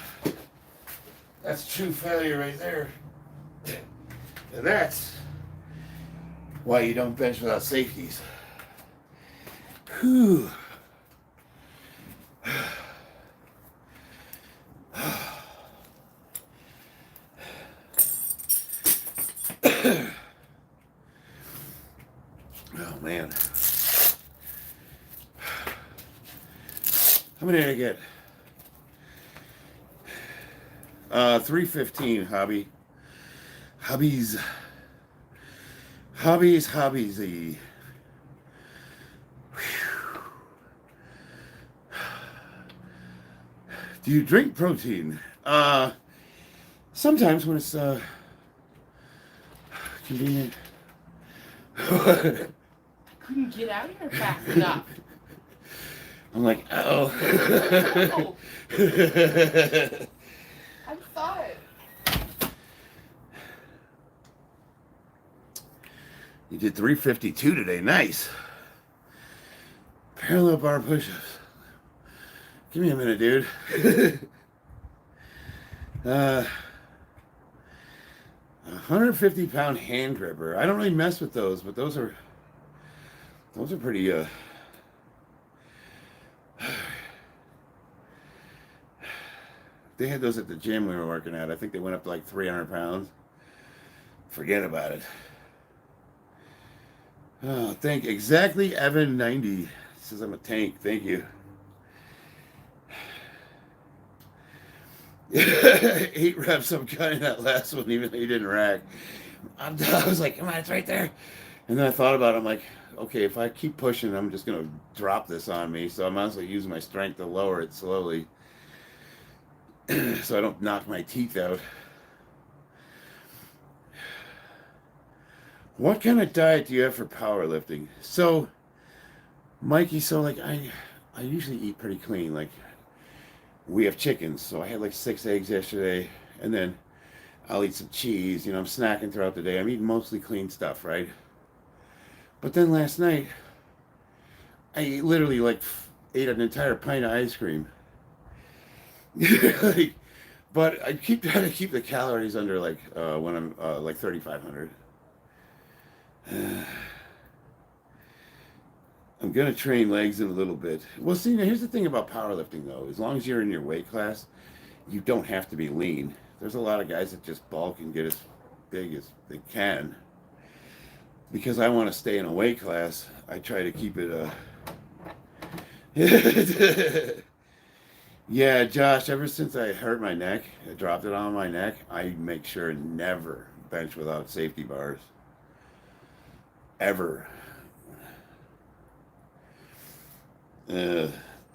That's true failure right there. And that's why you don't bench without safeties. Whew. Oh man. How many did I get? 315, hobby. Hobbies. Hobbiesy. Do you drink protein? Sometimes when it's convenient. I couldn't get out of here fast enough. I'm like, oh. No. I saw it. You did 352 today. Nice. Parallel bar push-ups. Give me a minute, dude. 150-pound hand gripper. I don't really mess with those, but those are pretty. They had those at the gym we were working at. I think they went up to like 300 pounds. Forget about it. Oh, exactly Evan 90 says I'm a tank. Thank you. 8 reps. I'm cutting that last one, even though you didn't rack. I was like, come on, it's right there. And then I thought about it. I'm like, okay, if I keep pushing, I'm just gonna drop this on me. So I might as well use my strength to lower it slowly, so I don't knock my teeth out. What kind of diet do you have for powerlifting? So, Mikey, I usually eat pretty clean. Like, we have chickens, so I had like 6 eggs yesterday, and then I'll eat some cheese. I'm snacking throughout the day. I'm eating mostly clean stuff, right? But then last night, I literally ate an entire pint of ice cream. But I keep trying to keep the calories under when I'm 3,500. I'm gonna train legs in a little bit. Well, see, now here's the thing about powerlifting, though. As long as you're in your weight class, you don't have to be lean. There's a lot of guys that just bulk and get as big as they can. Because I want to stay in a weight class, I try to keep it. Yeah, Josh. Ever since I hurt my neck, I dropped it on my neck. I make sure never bench without safety bars. Ever.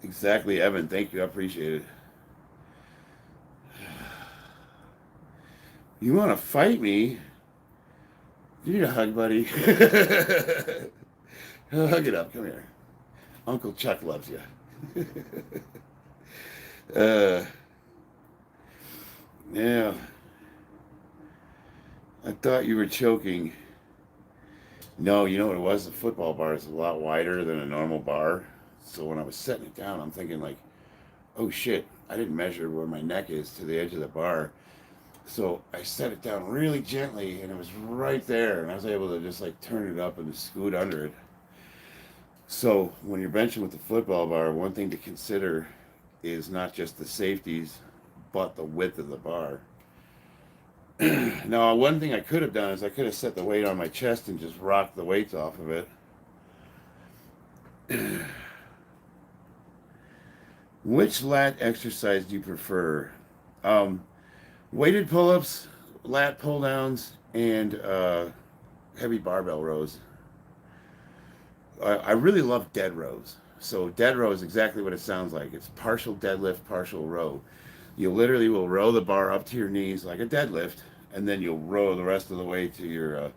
Exactly, Evan. Thank you. I appreciate it. You want to fight me? You need a hug, buddy. Hug it up. Come here. Uncle Chuck loves you. Yeah. I thought you were choking. No, you know what it was? The football bar is a lot wider than a normal bar. So when I was setting it down, I'm thinking oh shit, I didn't measure where my neck is to the edge of the bar. So I set it down really gently, and it was right there, and I was able to just turn it up and scoot under it. So when you're benching with the football bar, one thing to consider is not just the safeties, but the width of the bar. Now, one thing I could have done is I could have set the weight on my chest and just rocked the weights off of it. Which lat exercise do you prefer? Weighted pull-ups, lat pull-downs, and heavy barbell rows. I really love dead rows. So dead row is exactly what it sounds like. It's partial deadlift, partial row. You literally will row the bar up to your knees like a deadlift, and then you'll row the rest of the way to your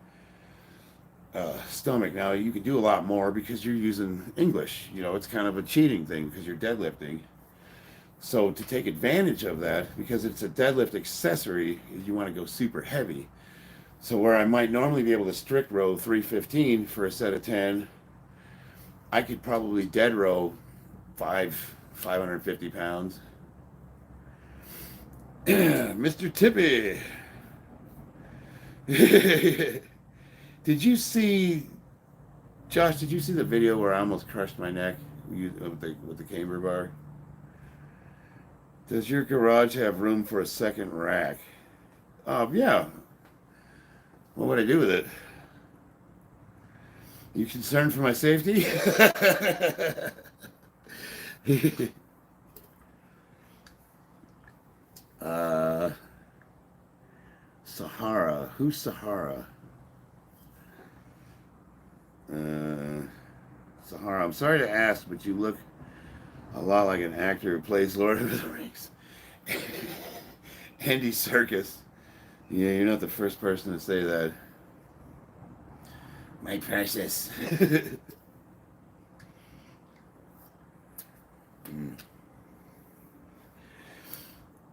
stomach. Now, you can do a lot more because you're using English. It's kind of a cheating thing because you're deadlifting. So to take advantage of that, because it's a deadlift accessory, you want to go super heavy. So where I might normally be able to strict row 315 for a set of 10, I could probably dead row 550 pounds. Mr. Tippy. Did you see, Josh, did you see the video where I almost crushed my neck with the camber bar? Does your garage have room for a second rack? Yeah. What would I do with it? You concerned for my safety? Sahara. Who's Sahara? Sahara, I'm sorry to ask, but you look a lot like an actor who plays Lord of the Rings. Andy Serkis. Yeah, you're not the first person to say that. My precious.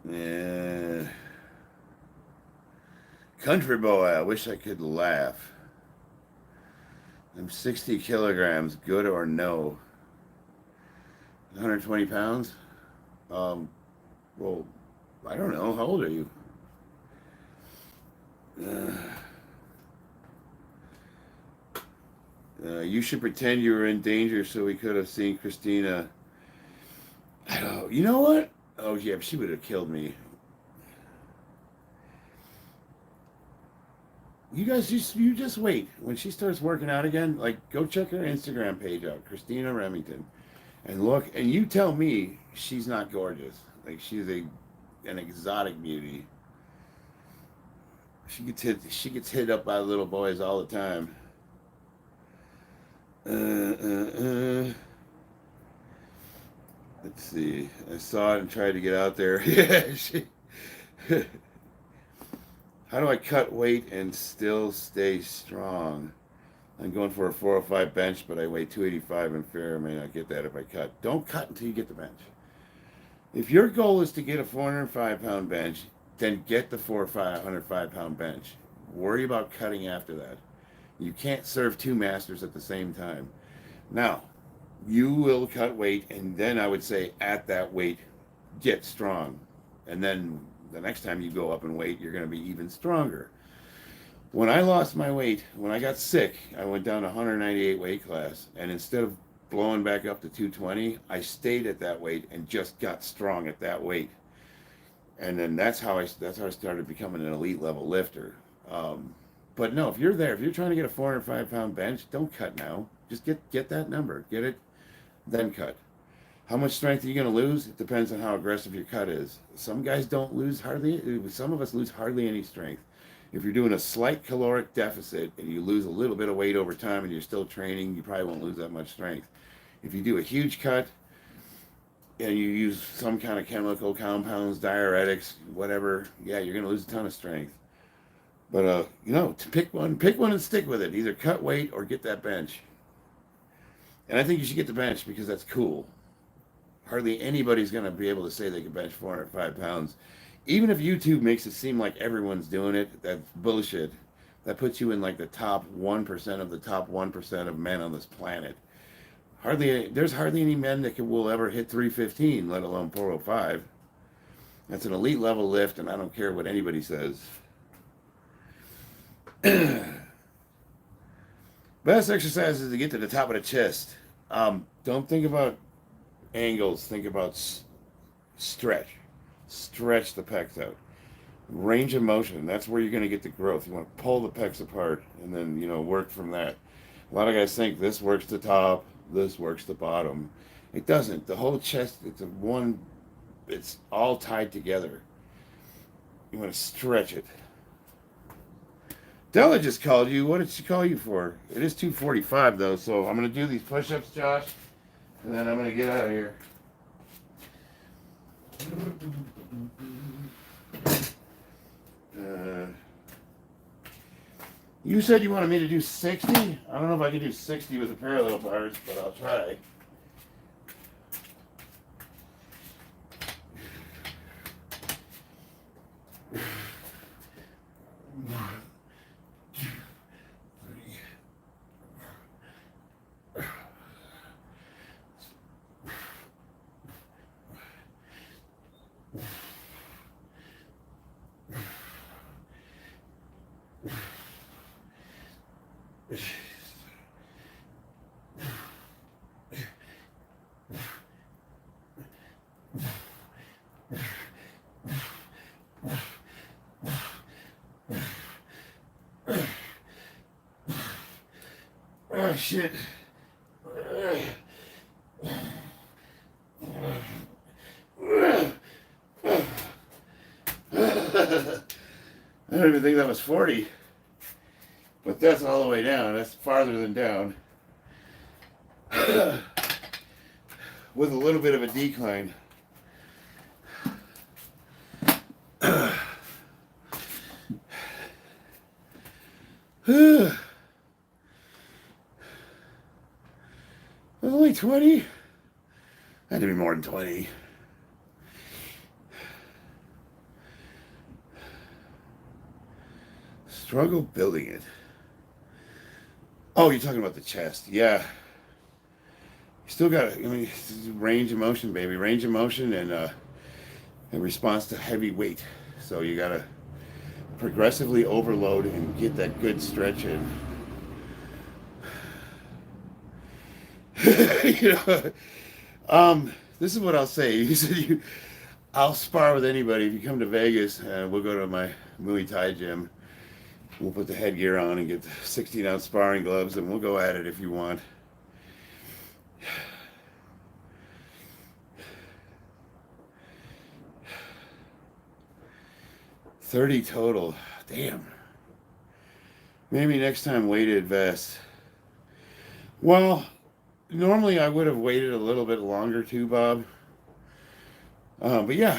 Yeah. Country boy, I wish I could laugh. I'm 60 kilograms, good or no? 120 pounds? Well, I don't know. How old are you? You should pretend you were in danger so we could have seen Christina. I don't know. You know what? Oh, yeah, she would have killed me. You guys, you just wait. When she starts working out again, like, go check her Instagram page out, Christina Remington, and look, and you tell me she's not gorgeous. Like, she's an exotic beauty. She gets hit up by little boys all the time. Let's see. I saw it and tried to get out there. Yeah, How do I cut weight and still stay strong? I'm going for a 405 bench, but I weigh 285 and fear I may not get that if I cut. Don't cut until you get the bench. If your goal is to get a 405-pound bench, then get the 405-pound bench. Worry about cutting after that. You can't serve two masters at the same time. Now, you will cut weight, and then I would say at that weight, get strong. And then the next time you go up in weight, you're going to be even stronger. When I lost my weight, when I got sick, I went down to 198 weight class, and instead of blowing back up to 220, I stayed at that weight and just got strong at that weight. And then that's how I started becoming an elite level lifter. But no, if you're there, if you're trying to get a 405-pound bench, don't cut now. Just get that number, get it, then cut. How much strength are you going to lose? It depends on how aggressive your cut is. Some guys don't lose hardly. Some of us lose hardly any strength. If you're doing a slight caloric deficit and you lose a little bit of weight over time and you're still training, you probably won't lose that much strength. If you do a huge cut and you use some kind of chemical compounds, diuretics, whatever, yeah, you're going to lose a ton of strength. But, to pick one and stick with it. Either cut weight or get that bench. And I think you should get the bench because that's cool. Hardly anybody's going to be able to say they can bench 405 pounds. Even if YouTube makes it seem like everyone's doing it, that's bullshit. That puts you in like the top 1% of the top 1% of men on this planet. There's hardly any men that will ever hit 315, let alone 405. That's an elite level lift, and I don't care what anybody says. Best exercise is to get to the top of the chest. Don't think about angles. Think about stretch. Stretch the pecs out. Range of motion. That's where you're going to get the growth. You want to pull the pecs apart and then, work from that. A lot of guys think this works the top, this works the bottom. It doesn't. The whole chest, it's all tied together. You want to stretch it. Della just called you. What did she call you for? It is 2:45 though, so I'm going to do these push-ups, Josh, and then I'm going to get out of here. You said you wanted me to do 60? I don't know if I can do 60 with the parallel bars, but I'll try. Oh shit. I don't even think that was 40. But that's all the way down. That's farther than down. With a little bit of a decline. was only 20. Had to be more than 20. Struggle building it. Oh, you're talking about the chest. Yeah. You still got, I mean, range of motion, baby. Range of motion and in response to heavy weight. So you got to progressively overload and get that good stretch in. You know, this is what I'll say. You said I'll spar with anybody. If you come to Vegas, we'll go to my Muay Thai gym. We'll put the headgear on and get the 16-ounce sparring gloves, and we'll go at it if you want. $30 total. Damn. Maybe next time weighted vest. Well, normally I would have waited a little bit longer too, Bob. But yeah.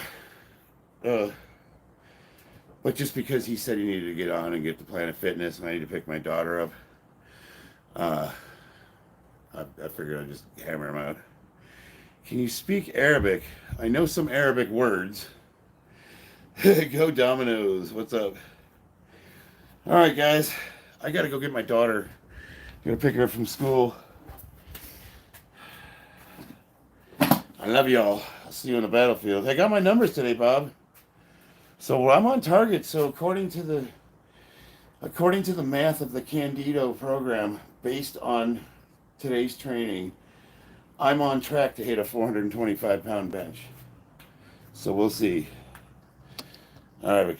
But just because he said he needed to get on and get to Planet Fitness and I need to pick my daughter up, I figured I'd just hammer him out. Can you speak Arabic? I know some Arabic words. Go Dominoes. What's up? All right, guys. I got to go get my daughter. Got to pick her up from school. I love y'all. I'll see you on the battlefield. I got my numbers today, Bob. So I'm on target. So according to the math of the Candito program, based on today's training, I'm on track to hit a 425-pound bench. So we'll see. All right.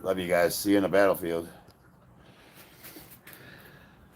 Love you guys. See you on the battlefield.